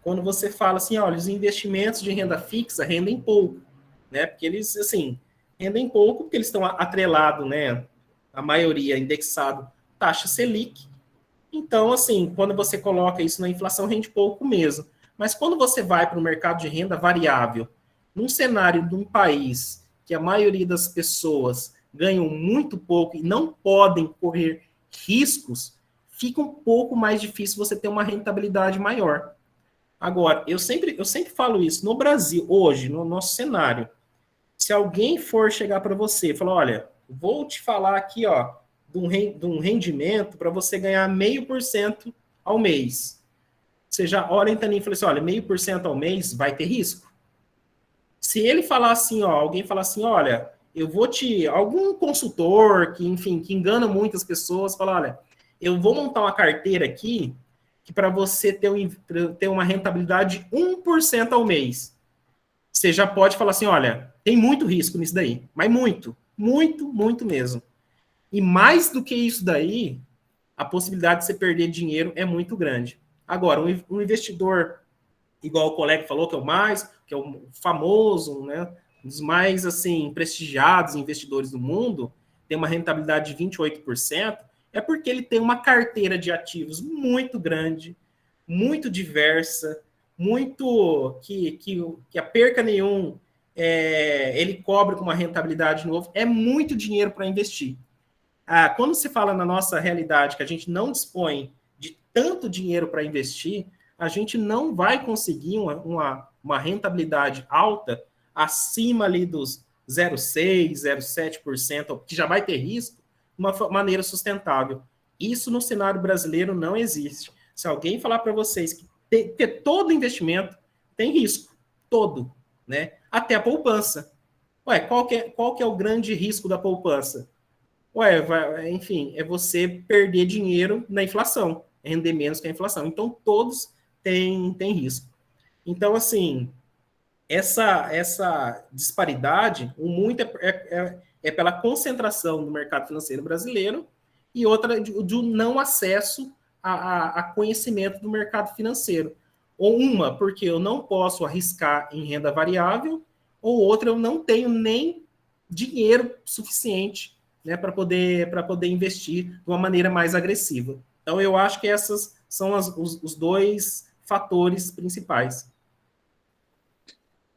quando você fala assim, olha, os investimentos de renda fixa rendem pouco, né? Porque eles, assim, rendem pouco porque eles estão atrelados, né? A maioria indexado taxa Selic. Então, assim, quando você coloca isso na inflação, rende pouco mesmo. Mas quando você vai para o mercado de renda variável, num cenário de um país que a maioria das pessoas ganham muito pouco e não podem correr riscos, fica um pouco mais difícil você ter uma rentabilidade maior. Agora, eu sempre falo isso, no Brasil, hoje, no nosso cenário, se alguém for chegar para você e falar, olha, vou te falar aqui, ó, de um rendimento para você ganhar 0,5% ao mês. Você já olha em Taninho e fala assim, olha, 0,5% ao mês vai ter risco. Se ele falar assim, ó, alguém falar assim, olha, eu vou algum consultor que, enfim, que engana muitas pessoas, fala, olha, eu vou montar uma carteira aqui que para você ter uma rentabilidade de 1% ao mês. Você já pode falar assim, olha, tem muito risco nisso daí, mas muito, muito, muito mesmo. E mais do que isso daí, a possibilidade de você perder dinheiro é muito grande. Agora, um investidor, igual o colega falou, que é o famoso, né, um dos mais, assim, prestigiados investidores do mundo, tem uma rentabilidade de 28%, é porque ele tem uma carteira de ativos muito grande, muito diversa, muito que a perca nenhum ele cobre com uma rentabilidade nova, é muito dinheiro para investir. Quando se fala na nossa realidade que a gente não dispõe de tanto dinheiro para investir, a gente não vai conseguir uma rentabilidade alta acima ali dos 0,6%, 0,7%, que já vai ter risco, de uma maneira sustentável. Isso no cenário brasileiro não existe. Se alguém falar para vocês que todo investimento tem risco, todo, né? Até a poupança. Ué, qual que é o grande risco da poupança? Ué, enfim, é você perder dinheiro na inflação, render menos que a inflação. Então, todos têm risco. Então, assim, essa disparidade, muito é pela concentração do mercado financeiro brasileiro e outra do não acesso a conhecimento do mercado financeiro. Ou uma, porque eu não posso arriscar em renda variável, ou outra, eu não tenho nem dinheiro suficiente, né, para poder investir de uma maneira mais agressiva. Então, eu acho que essas são os dois fatores principais.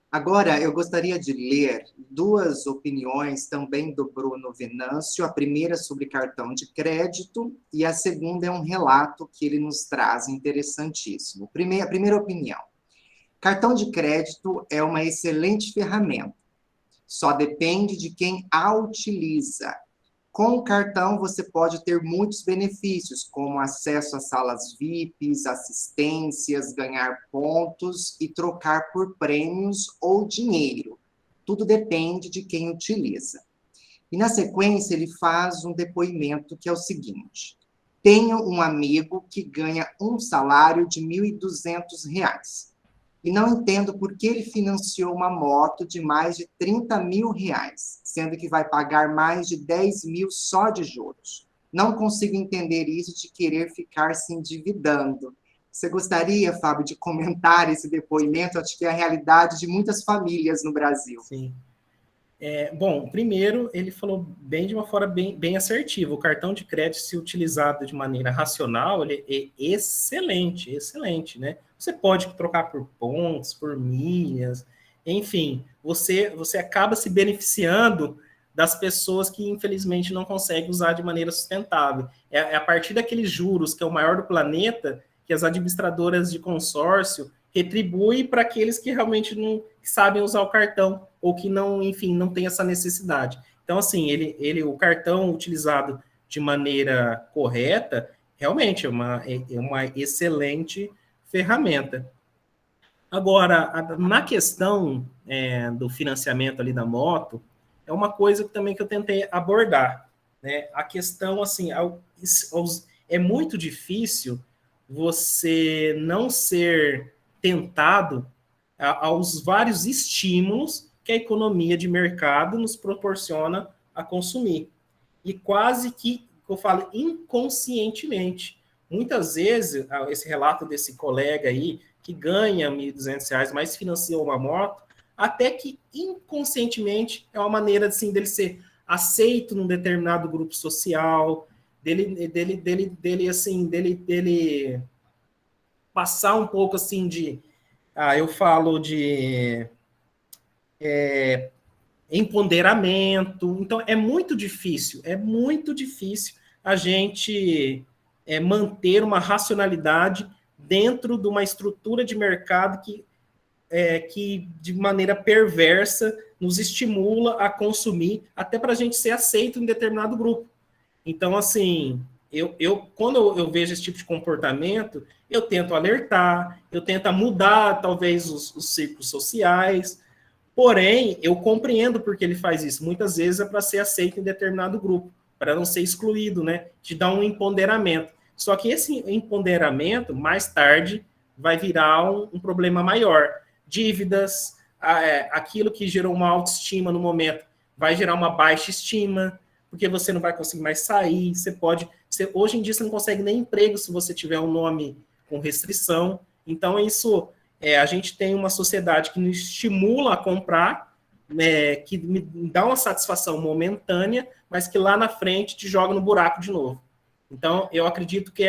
Agora, eu gostaria de ler duas opiniões também do Bruno Venâncio. A primeira sobre cartão de crédito e a segunda é um relato que ele nos traz, interessantíssimo. A primeira opinião. Cartão de crédito é uma excelente ferramenta, só depende de quem a utiliza. Com o cartão, você pode ter muitos benefícios, como acesso a salas VIPs, assistências, ganhar pontos e trocar por prêmios ou dinheiro. Tudo depende de quem utiliza. E na sequência, ele faz um depoimento que é o seguinte: tenho um amigo que ganha um salário de R$ 1.200 e não entendo por que ele financiou uma moto de mais de R$ 30 mil, sendo que vai pagar mais de 10 mil só de juros. Não consigo entender isso de querer ficar se endividando. Você gostaria, Fábio, de comentar esse depoimento? Acho que é a realidade de muitas famílias no Brasil. Sim. Bom, primeiro, ele falou de uma forma bem assertiva. O cartão de crédito, se utilizado de maneira racional, ele é excelente, excelente, né? Você pode trocar por pontos, por milhas, enfim, você acaba se beneficiando das pessoas que, infelizmente, não conseguem usar de maneira sustentável. É a partir daqueles juros, que é o maior do planeta, que as administradoras de consórcio retribui para aqueles que realmente não sabem usar o cartão ou que não, enfim, não tem essa necessidade. Então, assim, o cartão utilizado de maneira correta, realmente é uma excelente ferramenta. Agora, na questão do financiamento ali da moto, é uma coisa também que eu tentei abordar, né? A questão, assim, é muito difícil você não ser tentado aos vários estímulos que a economia de mercado nos proporciona a consumir. E quase que eu falo, inconscientemente. Muitas vezes, esse relato desse colega aí, que ganha R$ 1.200, mas financia uma moto, até que inconscientemente é uma maneira assim, dele ser aceito num determinado grupo social, dele passar um pouco assim de, eu falo de empoderamento. Então, é muito difícil a gente manter uma racionalidade dentro de uma estrutura de mercado que de maneira perversa, nos estimula a consumir, até para a gente ser aceito em determinado grupo. Então, assim, quando eu vejo esse tipo de comportamento, eu tento alertar, eu tento mudar, talvez, os círculos sociais. Porém, eu compreendo porque ele faz isso. Muitas vezes é para ser aceito em determinado grupo, para não ser excluído, né? Te dá um empoderamento. Só que esse empoderamento, mais tarde, vai virar um problema maior. Dívidas, aquilo que gerou uma autoestima no momento, vai gerar uma baixa estima, porque você não vai conseguir mais sair. Hoje em dia, você não consegue nem emprego se você tiver um nome com restrição. Então, isso... a gente tem uma sociedade que nos estimula a comprar, que me dá uma satisfação momentânea, mas que lá na frente te joga no buraco de novo. Então, eu acredito que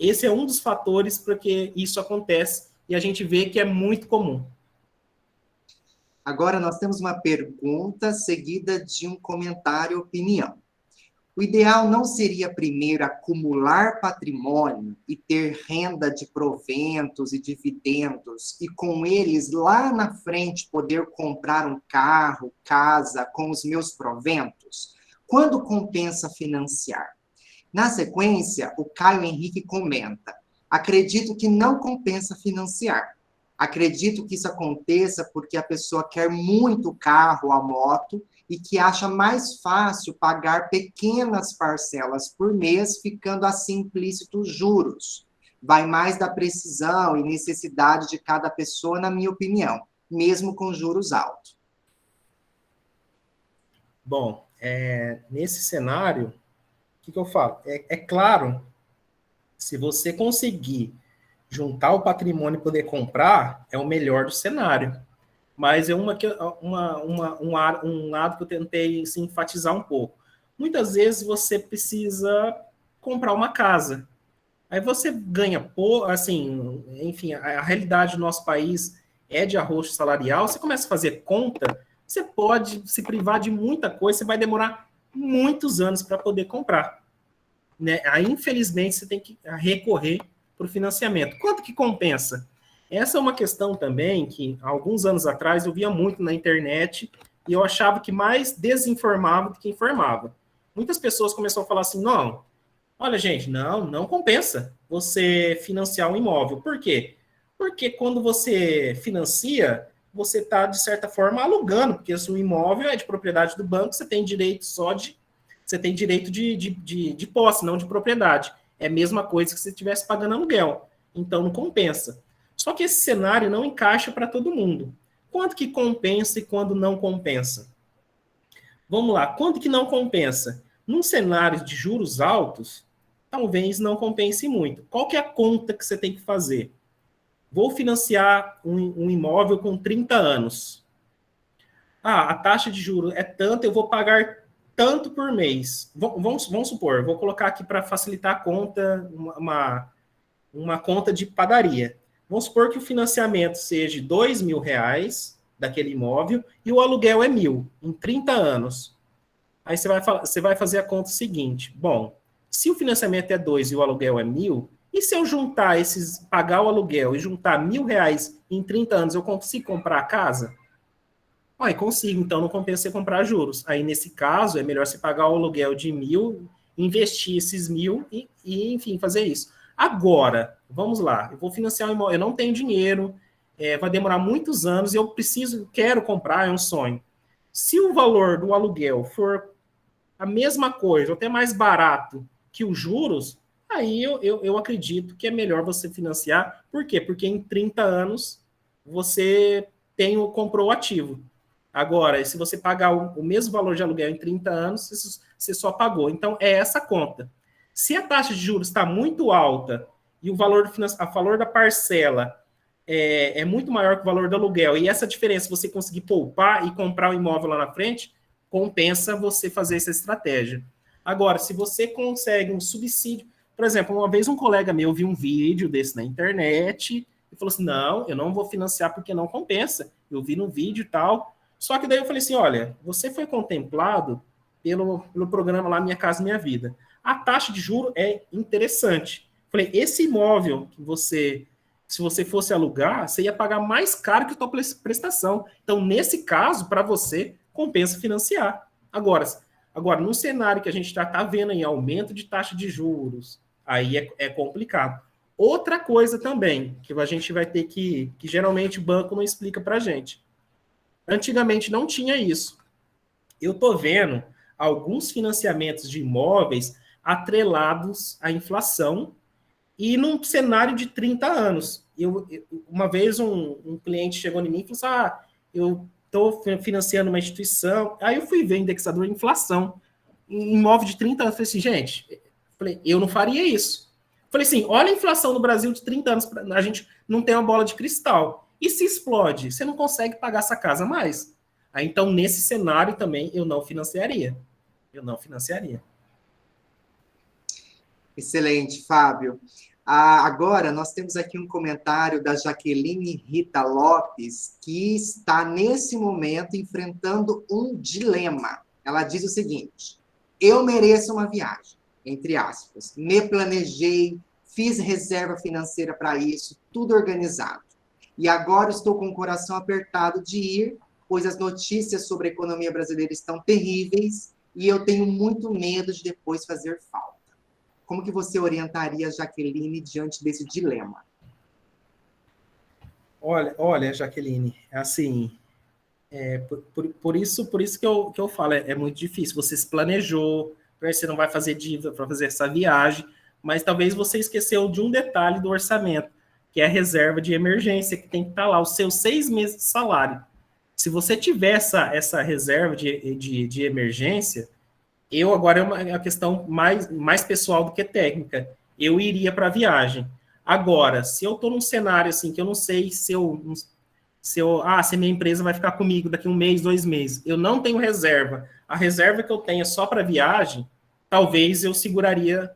esse é um dos fatores para que isso acontece, e a gente vê que é muito comum. Agora nós temos uma pergunta seguida de um comentário, opinião. O ideal não seria primeiro acumular patrimônio e ter renda de proventos e dividendos, e com eles lá na frente poder comprar um carro, casa com os meus proventos? Quando compensa financiar? Na sequência, o Caio Henrique comenta: acredito que não compensa financiar. Acredito que isso aconteça porque a pessoa quer muito o carro, a moto, e que acha mais fácil pagar pequenas parcelas por mês, ficando assim implícitos juros. Vai mais da precisão e necessidade de cada pessoa, na minha opinião, mesmo com juros altos. Bom, nesse cenário, o que eu falo? É claro, se você conseguir juntar o patrimônio e poder comprar, é o melhor do cenário. Mas é um lado que eu tentei assim, enfatizar um pouco. Muitas vezes você precisa comprar uma casa. Aí você ganha, assim, enfim, a realidade do nosso país é de arroxo salarial. Você começa a fazer conta, você pode se privar de muita coisa, você vai demorar muitos anos para poder comprar. Né? Aí, infelizmente, você tem que recorrer para o financiamento. Quanto que compensa? Essa é uma questão também que, há alguns anos atrás, eu via muito na internet e eu achava que mais desinformava do que informava. Muitas pessoas começaram a falar assim, não, olha, gente, não compensa você financiar um imóvel. Por quê? Porque quando você financia, você está, de certa forma, alugando, porque o seu imóvel é de propriedade do banco, você tem direito de posse, não de propriedade. É a mesma coisa que se você estivesse pagando aluguel. Então, não compensa. Só que esse cenário não encaixa para todo mundo. Quanto que compensa e quando não compensa? Vamos lá, quanto que não compensa? Num cenário de juros altos, talvez não compense muito. Qual que é a conta que você tem que fazer? Vou financiar um imóvel com 30 anos. A taxa de juros é tanto, eu vou pagar tanto por mês. Vamos supor, vou colocar aqui para facilitar a conta, uma conta de padaria. Vamos supor que o financiamento seja R$ 2.000 daquele imóvel e o aluguel é 1.000, em 30 anos. Aí você vai fazer a conta seguinte. Bom, se o financiamento é 2 e o aluguel é 1.000, e se eu juntar pagar o aluguel e juntar R$ 1.000 em 30 anos, eu consigo comprar a casa? Aí consigo, então não compensa você comprar juros. Aí, nesse caso, é melhor você pagar o aluguel de 1.000, investir esses 1.000 enfim, fazer isso. Agora, vamos lá, eu vou financiar um imóvel, eu não tenho dinheiro, vai demorar muitos anos, e eu quero comprar, é um sonho. Se o valor do aluguel for a mesma coisa, ou até mais barato que os juros, aí eu acredito que é melhor você financiar. Por quê? Porque em 30 anos você comprou o ativo. Agora, se você pagar o mesmo valor de aluguel em 30 anos, você só pagou. Então, é essa conta. Se a taxa de juros está muito alta e o valor da parcela é muito maior que o valor do aluguel, e essa diferença você conseguir poupar e comprar o imóvel lá na frente, compensa você fazer essa estratégia. Agora, se você consegue um subsídio, por exemplo, uma vez um colega meu viu um vídeo desse na internet e falou assim, não, eu não vou financiar porque não compensa. Eu vi no vídeo e tal. Só que daí eu falei assim, olha, você foi contemplado pelo programa lá Minha Casa Minha Vida. A taxa de juro é interessante. Falei, esse imóvel que se você fosse alugar, você ia pagar mais caro que a tua prestação. Então, nesse caso, para você, compensa financiar. Agora, num cenário que a gente já está vendo aí, aumento de taxa de juros, aí é complicado. Outra coisa também, que a gente vai ter que geralmente o banco não explica para a gente. Antigamente não tinha isso. Eu estou vendo alguns financiamentos de imóveis atrelados à inflação e num cenário de 30 anos. Uma vez um cliente chegou em mim e falou assim, eu estou financiando uma instituição. Aí eu fui ver indexador de inflação. Em imóvel de 30 anos, eu falei assim, gente, eu não faria isso. Falei assim, olha a inflação no Brasil de 30 anos, a gente não tem uma bola de cristal. E se explode? Você não consegue pagar essa casa mais. Aí, então, nesse cenário também, eu não financiaria. Eu não financiaria. Excelente, Fábio. Agora, nós temos aqui um comentário da Jaqueline Rita Lopes, que está, nesse momento, enfrentando um dilema. Ela diz o seguinte: eu mereço uma viagem, entre aspas. Me planejei, fiz reserva financeira para isso, tudo organizado. E agora estou com o coração apertado de ir, pois as notícias sobre a economia brasileira estão terríveis e eu tenho muito medo de depois fazer falta. Como que você orientaria a Jaqueline diante desse dilema? Olha, Jaqueline, assim, por isso que eu falo, é muito difícil. Você se planejou, você não vai fazer dívida para fazer essa viagem, mas talvez você esqueceu de um detalhe do orçamento, que é a reserva de emergência, que tem que estar lá, os seus 6 meses de salário. Se você tiver essa reserva de emergência, eu agora é uma questão mais pessoal do que técnica. Eu iria para a viagem. Agora, se eu estou num cenário assim que eu não sei se a minha empresa vai ficar comigo daqui 1 mês, 2 meses, eu não tenho reserva. A reserva que eu tenho é só para viagem, talvez eu seguraria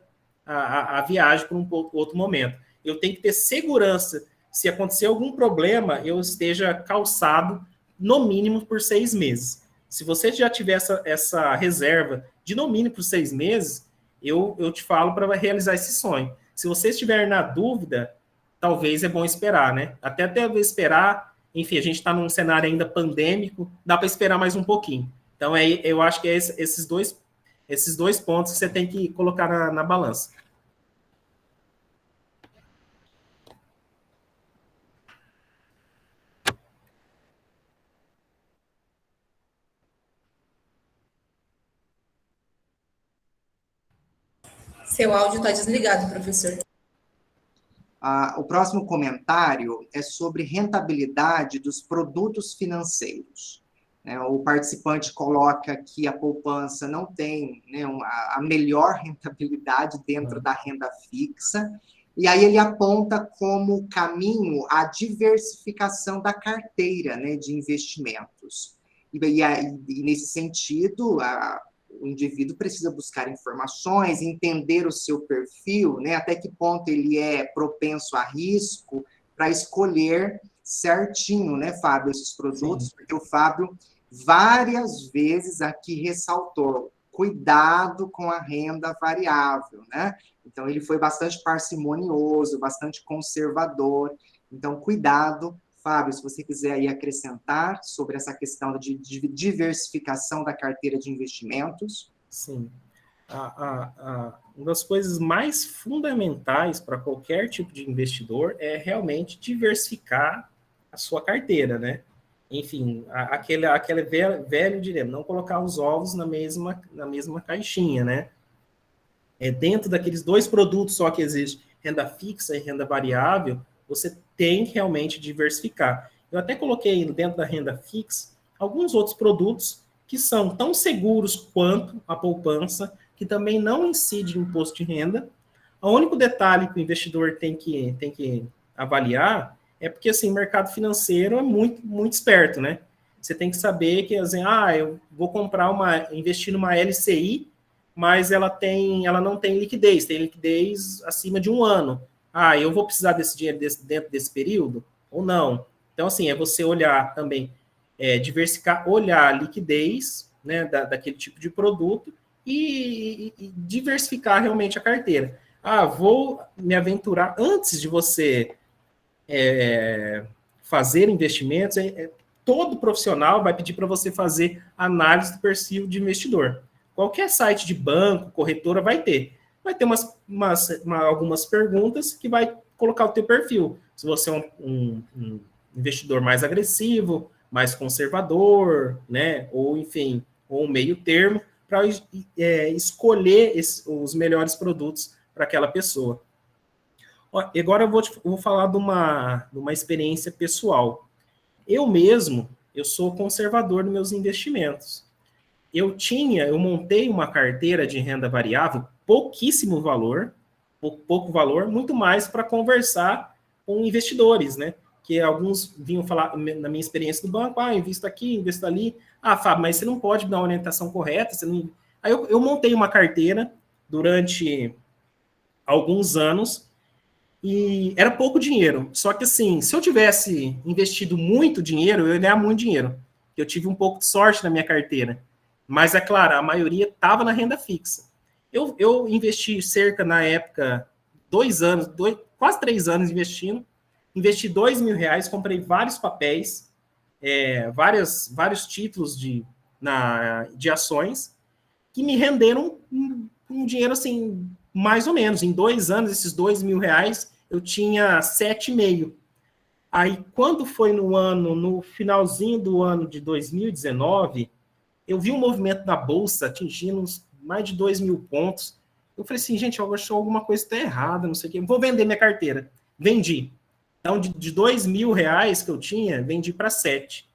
a viagem por outro momento. Eu tenho que ter segurança. Se acontecer algum problema, eu esteja calçado no mínimo por 6 meses. Se você já tiver essa reserva de no mínimo por 6 meses, eu te falo para realizar esse sonho. Se você estiver na dúvida, talvez é bom esperar, né? Até esperar, enfim, a gente está num cenário ainda pandêmico, dá para esperar mais um pouquinho. Então, eu acho que é esses dois pontos que você tem que colocar na balança. Seu áudio está desligado, professor. O próximo comentário é sobre rentabilidade dos produtos financeiros. O participante coloca que a poupança não tem, né, a melhor rentabilidade dentro da renda fixa, e aí ele aponta como caminho a diversificação da carteira, né, de investimentos. E nesse sentido, o indivíduo precisa buscar informações, entender o seu perfil, né, até que ponto ele é propenso a risco, para escolher certinho, né, Fábio, esses produtos. Sim. Porque o Fábio várias vezes aqui ressaltou, cuidado com a renda variável, né? Então, ele foi bastante parcimonioso, bastante conservador. Então, cuidado. Fábio, se você quiser aí acrescentar sobre essa questão de diversificação da carteira de investimentos. Sim. Uma das coisas mais fundamentais para qualquer tipo de investidor é realmente diversificar a sua carteira, né? Enfim, aquele velho dilema, não colocar os ovos na mesma caixinha, né? Dentro daqueles 2 produtos só que existe, renda fixa e renda variável, você tem que realmente diversificar. Eu até coloquei dentro da renda fixa alguns outros produtos que são tão seguros quanto a poupança, que também não incide em imposto de renda. O único detalhe que o investidor tem que avaliar é porque, assim, o mercado financeiro é muito, muito esperto, né? Você tem que saber que, assim, eu vou investir numa LCI, mas ela não tem liquidez, tem liquidez acima de 1 ano. Eu vou precisar desse dinheiro dentro desse período ou não? Então, assim, é você olhar também, diversificar, olhar a liquidez, né, daquele tipo de produto e diversificar realmente a carteira. Vou me aventurar antes de você fazer investimentos. Todo profissional vai pedir para você fazer análise do perfil de investidor. Qualquer site de banco, corretora vai ter algumas perguntas que vai colocar o teu perfil. Se você é um investidor mais agressivo, mais conservador, né? Ou, enfim, ou um meio termo, para escolher os melhores produtos para aquela pessoa. Agora eu vou falar de uma experiência pessoal. Eu sou conservador nos meus investimentos. Eu montei uma carteira de renda variável, pouquíssimo valor, pouco valor, muito mais para conversar com investidores, né? Que alguns vinham falar, na minha experiência do banco, invisto aqui, invisto ali. Fábio, mas você não pode dar uma orientação correta. Aí eu montei uma carteira durante alguns anos e era pouco dinheiro. Só que, assim, se eu tivesse investido muito dinheiro, eu ia ganhar muito dinheiro. Eu tive um pouco de sorte na minha carteira. Mas, é claro, a maioria estava na renda fixa. Eu investi cerca, na época, 2 anos, quase 3 anos investindo, investi R$ 2.000, comprei vários papéis, vários títulos de ações, que me renderam um dinheiro, assim, mais ou menos. Em 2 anos, esses R$ 2.000, eu tinha 7,5. Aí, quando foi no finalzinho do ano de 2019, eu vi um movimento da Bolsa atingindo mais de 2.000 pontos. Eu falei assim, gente, eu acho que alguma coisa está errada, não sei o quê. Vou vender minha carteira. Vendi. Então, de R$ 2.000 que eu tinha, vendi para 7.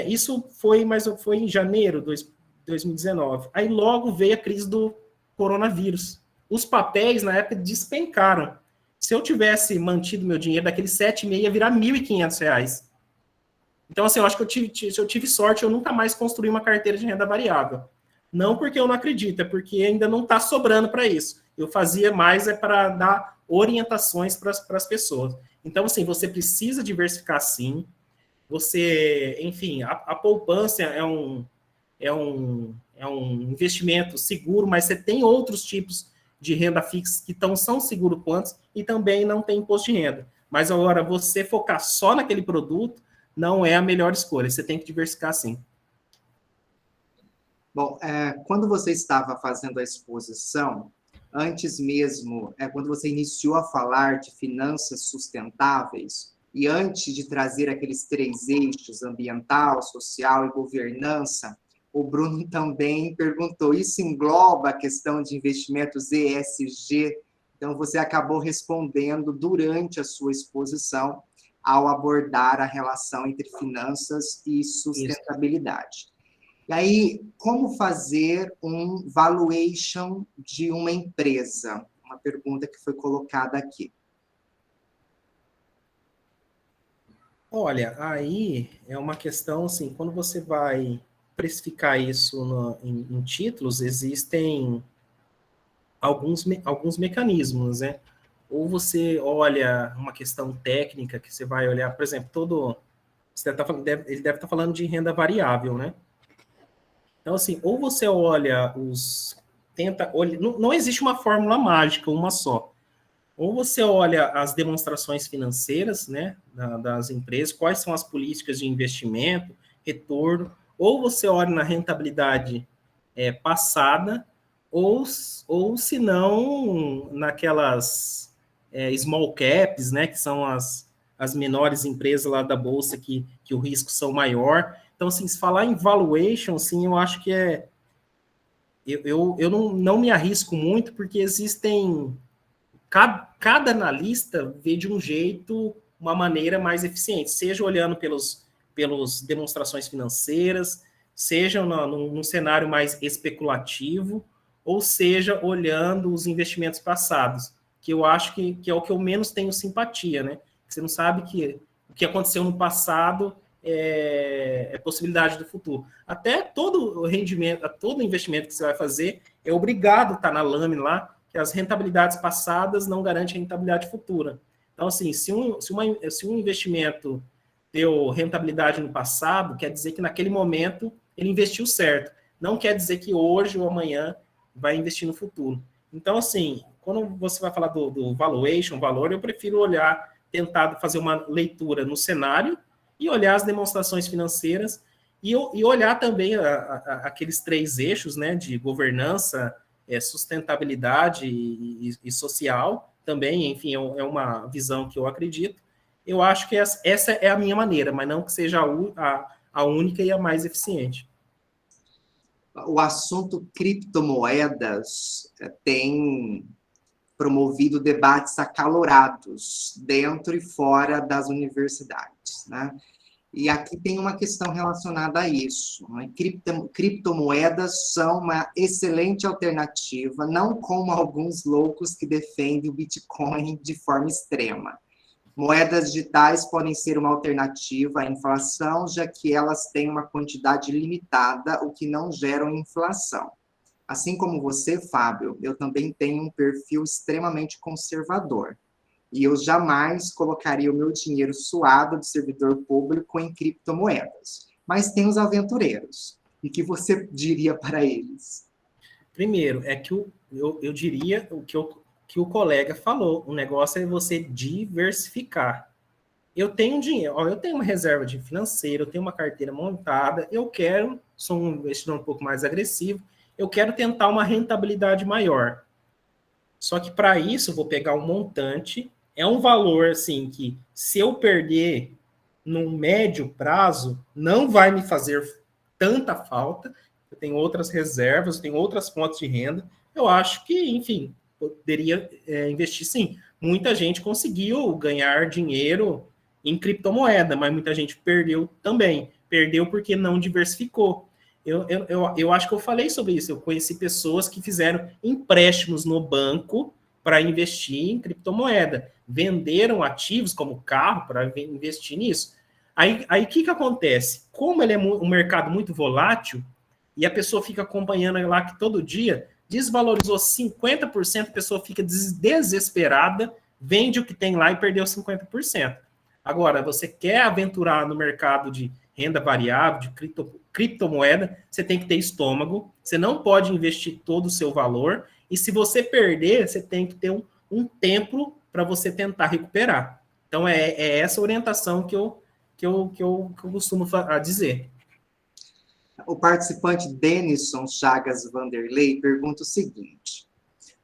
Isso foi em janeiro de 2019. Aí logo veio a crise do coronavírus. Os papéis, na época, despencaram. Se eu tivesse mantido meu dinheiro, daqueles 7,5 ia virar R$ 1.500. Então, assim, eu acho que se eu tive sorte, eu nunca mais construí uma carteira de renda variável. Não porque eu não acredito, é porque ainda não está sobrando para isso. Eu fazia mais para dar orientações para as pessoas. Então, assim, você precisa diversificar sim. Você, enfim, a poupança é um investimento seguro, mas você tem outros tipos de renda fixa que são seguros quantos e também não tem imposto de renda. Mas agora, você focar só naquele produto não é a melhor escolha. Você tem que diversificar sim. Bom, quando você estava fazendo a exposição, antes mesmo, quando você iniciou a falar de finanças sustentáveis, e antes de trazer aqueles 3 eixos, ambiental, social e governança, o Bruno também perguntou, isso engloba a questão de investimentos ESG? Então, você acabou respondendo durante a sua exposição ao abordar a relação entre finanças e sustentabilidade. Isso. E aí, como fazer um valuation de uma empresa? Uma pergunta que foi colocada aqui. Olha, aí é uma questão, assim, quando você vai precificar isso em títulos, existem alguns mecanismos, né? Ou você olha uma questão técnica, que você vai olhar, por exemplo, ele deve estar falando de renda variável, né? Então, assim, ou você olha não existe uma fórmula mágica, uma só. Ou você olha as demonstrações financeiras, né, das empresas, quais são as políticas de investimento, retorno, ou você olha na rentabilidade passada, ou se não, naquelas small caps, né, que são as menores empresas lá da Bolsa que o risco são maior. Então, assim, se falar em valuation, assim, eu acho que eu não me arrisco muito, porque existem... Cada analista vê de um jeito, uma maneira mais eficiente, seja olhando pelas demonstrações financeiras, seja num cenário mais especulativo, ou seja, olhando os investimentos passados, que eu acho que é o que eu menos tenho simpatia, né? Você não sabe que o que aconteceu no passado é possibilidade do futuro. Até todo rendimento, todo investimento que você vai fazer é obrigado a estar na lâmina lá, que as rentabilidades passadas não garantem a rentabilidade futura. Então, assim, se um investimento deu rentabilidade no passado, quer dizer que naquele momento ele investiu certo. Não quer dizer que hoje ou amanhã vai investir no futuro. Então, assim, quando você vai falar do valuation, valor, eu prefiro tentar fazer uma leitura no cenário e olhar as demonstrações financeiras e olhar também aqueles 3 eixos, né, de governança, sustentabilidade e social também, enfim, é uma visão que eu acredito. Eu acho que essa é a minha maneira, mas não que seja a única e a mais eficiente. O assunto criptomoedas tem promovido debates acalorados dentro e fora das universidades, né? E aqui tem uma questão relacionada a isso. Né? Criptomoedas são uma excelente alternativa, não como alguns loucos que defendem o Bitcoin de forma extrema. Moedas digitais podem ser uma alternativa à inflação, já que elas têm uma quantidade limitada, o que não gera inflação. Assim como você, Fábio, eu também tenho um perfil extremamente conservador. E eu jamais colocaria o meu dinheiro suado de servidor público em criptomoedas. Mas tem os aventureiros. E que você diria para eles? Primeiro, é que eu diria que o colega falou, o negócio é você diversificar. Eu tenho dinheiro, ó, eu tenho uma reserva de financeira, eu tenho uma carteira montada, eu quero, sou um investidor um pouco mais agressivo, eu quero tentar uma rentabilidade maior. Só que para isso, eu vou pegar um montante, é um valor assim que se eu perder num médio prazo, não vai me fazer tanta falta. Eu tenho outras reservas, eu tenho outras fontes de renda. Eu acho que, enfim, poderia investir sim. Muita gente conseguiu ganhar dinheiro em criptomoeda, mas muita gente perdeu também. Perdeu porque não diversificou. Eu acho que eu falei sobre isso. Eu conheci pessoas que fizeram empréstimos no banco para investir em criptomoeda. Venderam ativos como carro para investir nisso. Aí o que acontece? Como ele é um mercado muito volátil e a pessoa fica acompanhando lá que todo dia desvalorizou 50%, a pessoa fica desesperada, vende o que tem lá e perdeu 50%. Agora, você quer aventurar no mercado de renda variável, de criptomoeda, você tem que ter estômago, você não pode investir todo o seu valor, e se você perder, você tem que ter um tempo para você tentar recuperar. Então, é essa orientação que eu costumo dizer. O participante Denison Chagas Vanderlei pergunta o seguinte: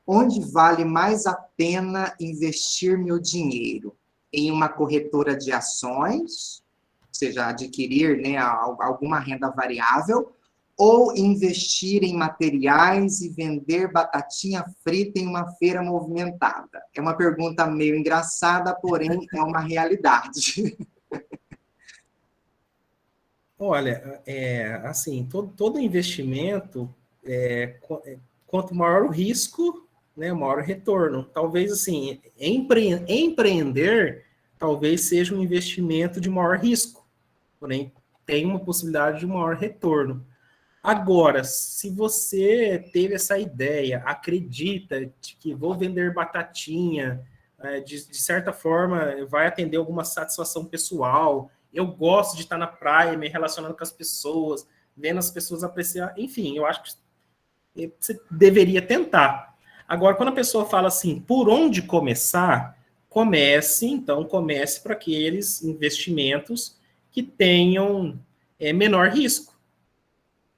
onde vale mais a pena investir meu dinheiro? Em uma corretora de ações, ou seja, adquirir, né, alguma renda variável, ou investir em materiais e vender batatinha frita em uma feira movimentada? É uma pergunta meio engraçada, porém é uma realidade. Olha, assim, todo investimento, quanto maior o risco, né, maior o retorno. Talvez, assim, empreender talvez seja um investimento de maior risco, porém tem uma possibilidade de maior retorno. Agora, se você teve essa ideia, acredita de que vou vender batatinha, de certa forma vai atender alguma satisfação pessoal, eu gosto de estar na praia, me relacionando com as pessoas, vendo as pessoas apreciar, enfim, eu acho que você deveria tentar. Agora, quando a pessoa fala assim, por onde começar? Comece para aqueles investimentos que tenham menor risco.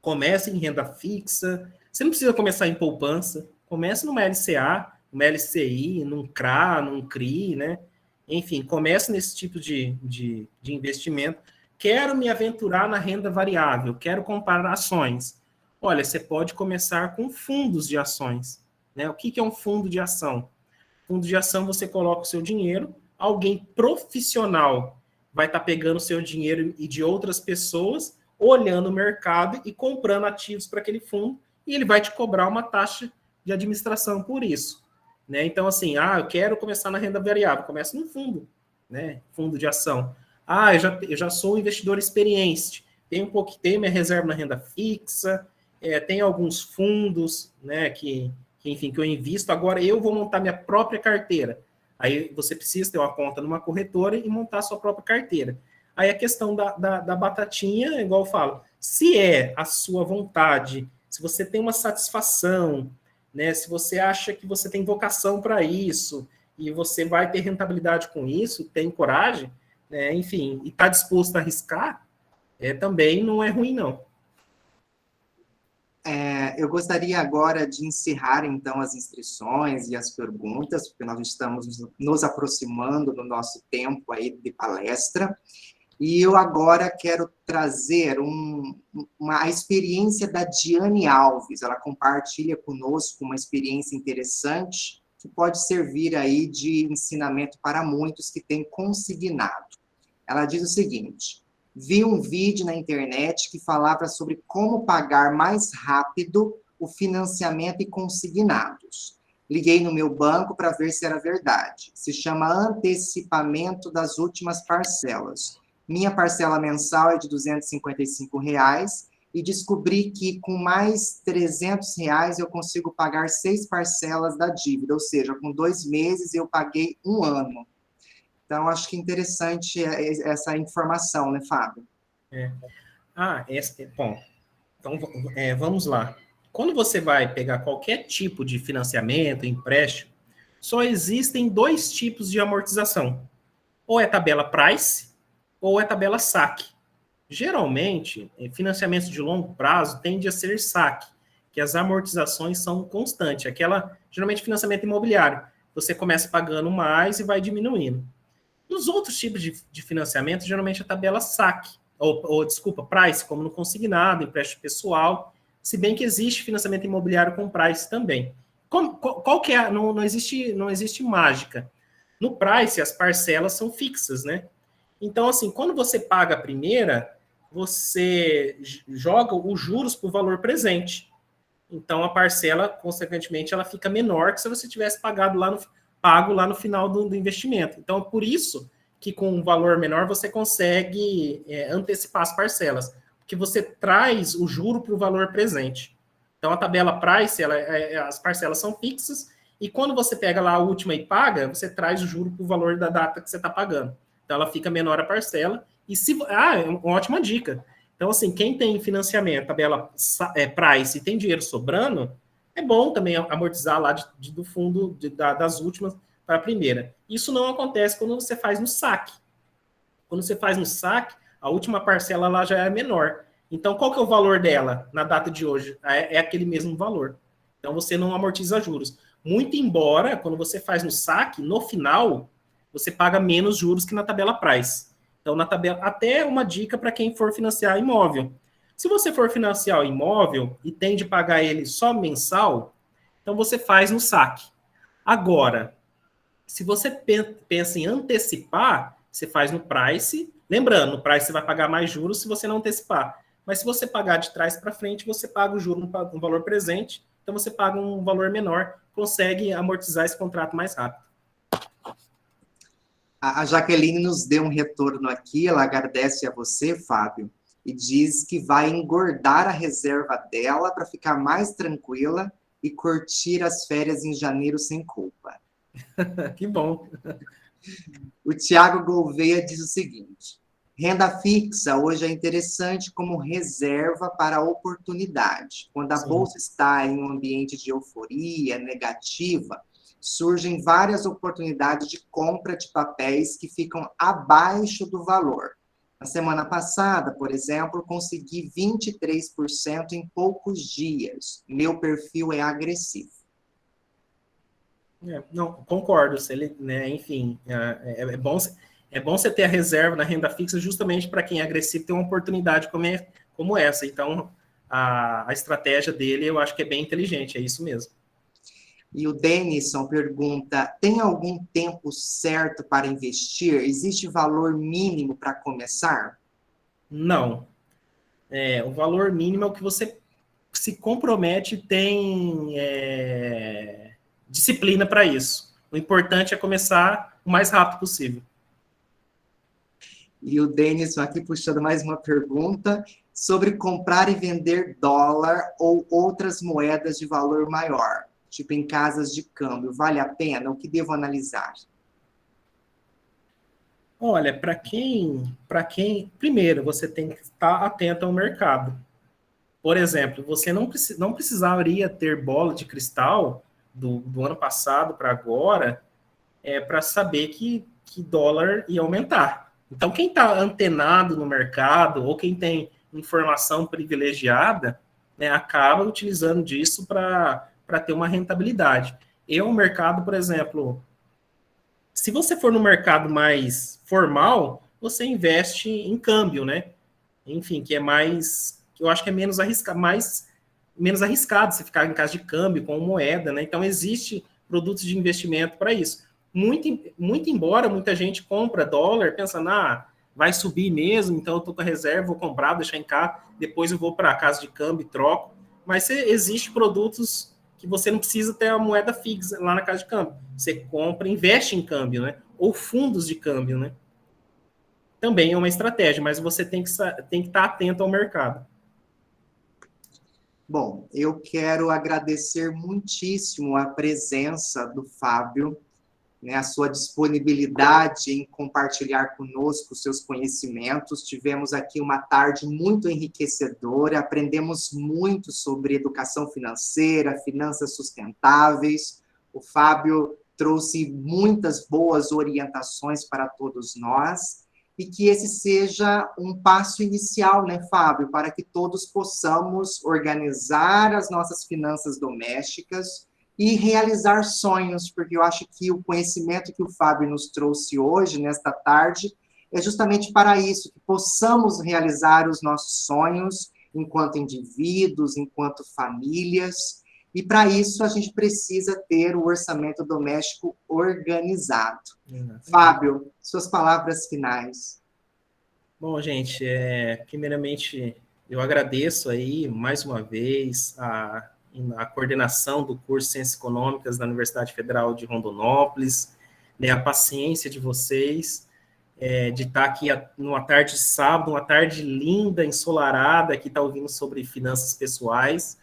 Comece em renda fixa. Você não precisa começar em poupança. Comece numa LCA, numa LCI, num CRA, num CRI, né? Enfim, comece nesse tipo de investimento. Quero me aventurar na renda variável, quero comprar ações. Olha, você pode começar com fundos de ações. Né? O que é um fundo de ação? Fundo de ação, você coloca o seu dinheiro, alguém profissional vai estar pegando o seu dinheiro e de outras pessoas, olhando o mercado e comprando ativos para aquele fundo, e ele vai te cobrar uma taxa de administração por isso. Né? Então, assim, eu quero começar na renda variável, começa no fundo, né? Fundo de ação. Eu já sou um investidor experiente, tenho minha reserva na renda fixa, tenho alguns fundos, né, enfim, que eu invisto, agora eu vou montar minha própria carteira. Aí você precisa ter uma conta numa corretora e montar a sua própria carteira. Aí a questão da batatinha, igual eu falo, se é a sua vontade, se você tem uma satisfação, né, se você acha que você tem vocação para isso, e você vai ter rentabilidade com isso, tem coragem, né, enfim, e está disposto a arriscar, também não é ruim, não. Eu gostaria agora de encerrar, então, as inscrições e as perguntas, porque nós estamos nos aproximando do nosso tempo aí de palestra, e eu agora quero trazer uma experiência da Diane Alves. Ela compartilha conosco uma experiência interessante que pode servir aí de ensinamento para muitos que têm consignado. Ela diz o seguinte: vi um vídeo na internet que falava sobre como pagar mais rápido o financiamento e consignados. Liguei no meu banco para ver se era verdade. Se chama antecipamento das últimas parcelas. Minha parcela mensal é de R$ 255 e descobri que com mais R$ 300 eu consigo pagar 6 parcelas da dívida, ou seja, com 2 meses eu paguei 1 ano. Então, acho que é interessante essa informação, né, Fábio? Bom, Então, vamos lá. Quando você vai pegar qualquer tipo de financiamento, empréstimo, só existem dois tipos de amortização. Ou é tabela price, ou é tabela saque. Geralmente, financiamento de longo prazo tende a ser saque, que as amortizações são constantes. Geralmente, financiamento imobiliário. Você começa pagando mais e vai diminuindo. Nos outros tipos de financiamento, geralmente a tabela saque, desculpa, price, como no consignado, empréstimo pessoal, se bem que existe financiamento imobiliário com price também. Qual que é? Não existe mágica. No price, as parcelas são fixas, né? Então, assim, quando você paga a primeira, você joga os juros para o valor presente. Então, a parcela, consequentemente, ela fica menor que se você tivesse pago lá no final do investimento. Então, por isso que com um valor menor você consegue antecipar as parcelas, porque você traz o juro para o valor presente. Então, a tabela price, as parcelas são fixas, e quando você pega lá a última e paga, você traz o juro para o valor da data que você está pagando. Então, ela fica menor a parcela. É uma ótima dica. Então, assim, quem tem financiamento, tabela price e tem dinheiro sobrando, é bom também amortizar lá do fundo das últimas para a primeira. Isso não acontece quando você faz no saque. Quando você faz no saque, a última parcela lá já é menor. Então, qual que é o valor dela na data de hoje? É aquele mesmo valor. Então, você não amortiza juros. Muito embora, quando você faz no saque, no final, você paga menos juros que na tabela price. Então, na tabela, até uma dica para quem for financiar imóvel. Se você for financiar o imóvel e tem de pagar ele só mensal, então você faz no saque. Agora, se você pensa em antecipar, você faz no price. Lembrando, no price você vai pagar mais juros se você não antecipar. Mas se você pagar de trás para frente, você paga o juro no valor presente, então você paga um valor menor, consegue amortizar esse contrato mais rápido. A Jaqueline nos deu um retorno aqui, ela agradece a você, Fábio, e diz que vai engordar a reserva dela para ficar mais tranquila e curtir as férias em janeiro sem culpa. Que bom. O Tiago Gouveia diz o seguinte: renda fixa hoje é interessante como reserva para a oportunidade. Quando a bolsa está em um ambiente de euforia negativa, surgem várias oportunidades de compra de papéis que ficam abaixo do valor. Na semana passada, por exemplo, consegui 23% em poucos dias. Meu perfil é agressivo. Não, concordo. Enfim, é bom você ter a reserva na renda fixa justamente para quem é agressivo ter uma oportunidade como essa. Então, a estratégia dele eu acho que é bem inteligente, é isso mesmo. E o Denison pergunta: tem algum tempo certo para investir? Existe valor mínimo para começar? Não. O valor mínimo é o que você se compromete e tem disciplina para isso. O importante é começar o mais rápido possível. E o Denison aqui puxando mais uma pergunta sobre comprar e vender dólar ou outras moedas de valor maior, tipo em casas de câmbio. Vale a pena? O que devo analisar? Olha, primeiro, você tem que estar atento ao mercado. Por exemplo, você não precisaria ter bola de cristal do ano passado para agora para saber que dólar ia aumentar. Então, quem está antenado no mercado ou quem tem informação privilegiada, né, acaba utilizando disso para ter uma rentabilidade. O mercado, por exemplo, se você for no mercado mais formal, você investe em câmbio, né? Enfim, eu acho que é menos arriscado você ficar em casa de câmbio com moeda, né? Então, existe produtos de investimento para isso. Muito embora muita gente compra dólar pensando, vai subir mesmo, então eu estou com a reserva, vou comprar, deixar em casa, depois eu vou para a casa de câmbio e troco. Mas existe produtos que você não precisa ter a moeda fixa lá na casa de câmbio. Você compra, investe em câmbio, né? Ou fundos de câmbio, né? Também é uma estratégia, mas você tem que estar atento ao mercado. Bom, eu quero agradecer muitíssimo a presença do Fábio né, a sua disponibilidade em compartilhar conosco os seus conhecimentos. Tivemos aqui uma tarde muito enriquecedora, aprendemos muito sobre educação financeira, finanças sustentáveis. O Fábio trouxe muitas boas orientações para todos nós, e que esse seja um passo inicial, né, Fábio, para que todos possamos organizar as nossas finanças domésticas e realizar sonhos, porque eu acho que o conhecimento que o Fábio nos trouxe hoje, nesta tarde, é justamente para isso, que possamos realizar os nossos sonhos enquanto indivíduos, enquanto famílias, e para isso a gente precisa ter o orçamento doméstico organizado. Fábio, suas palavras finais. Bom, gente, primeiramente eu agradeço aí mais uma vez a coordenação do curso Ciências Econômicas da Universidade Federal de Rondonópolis, né, a paciência de vocês, de estar aqui numa tarde de sábado, uma tarde linda, ensolarada, que está ouvindo sobre finanças pessoais.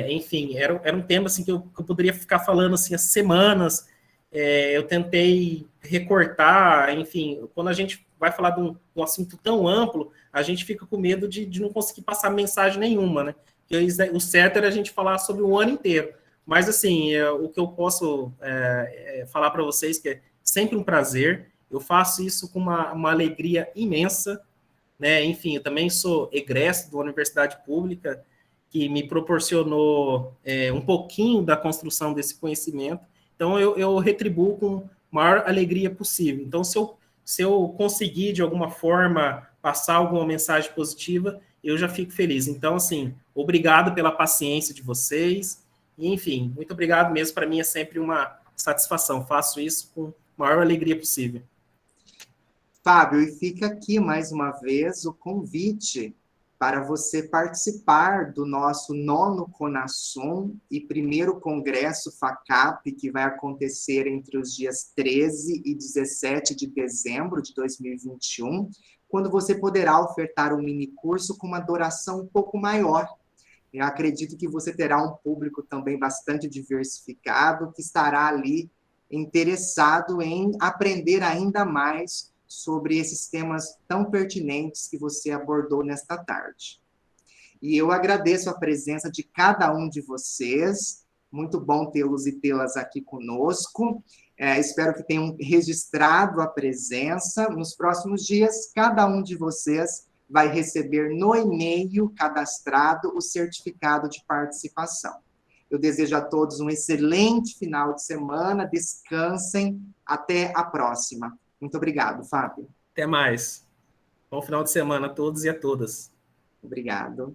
Enfim, era um tema assim, que eu poderia ficar falando assim, há semanas. Eu tentei recortar, enfim, quando a gente vai falar de um assunto tão amplo, a gente fica com medo de não conseguir passar mensagem nenhuma, né? Porque o certo era a gente falar sobre o ano inteiro. Mas, assim, o que eu posso falar para vocês que é sempre um prazer, eu faço isso com uma alegria imensa, né? Enfim, eu também sou egresso da universidade pública, que me proporcionou um pouquinho da construção desse conhecimento. Então, eu retribuo com a maior alegria possível. Então, se eu conseguir, de alguma forma, passar alguma mensagem positiva, eu já fico feliz. Então, assim, obrigado pela paciência de vocês. E, enfim, muito obrigado mesmo. Para mim é sempre uma satisfação. Faço isso com a maior alegria possível. Fábio, e fica aqui mais uma vez o convite para você participar do nosso 9º CONASUM e 1º Congresso FACAP, que vai acontecer entre os dias 13 e 17 de dezembro de 2021, quando você poderá ofertar um mini-curso com uma duração um pouco maior. Eu acredito que você terá um público também bastante diversificado, que estará ali interessado em aprender ainda mais sobre esses temas tão pertinentes que você abordou nesta tarde. E eu agradeço a presença de cada um de vocês, muito bom tê-los e tê-las aqui conosco. Espero que tenham registrado a presença. Nos próximos dias, cada um de vocês vai receber no e-mail cadastrado o certificado de participação. Eu desejo a todos um excelente final de semana, descansem, até a próxima. Muito obrigado, Fábio. Até mais. Bom final de semana a todos e a todas. Obrigado.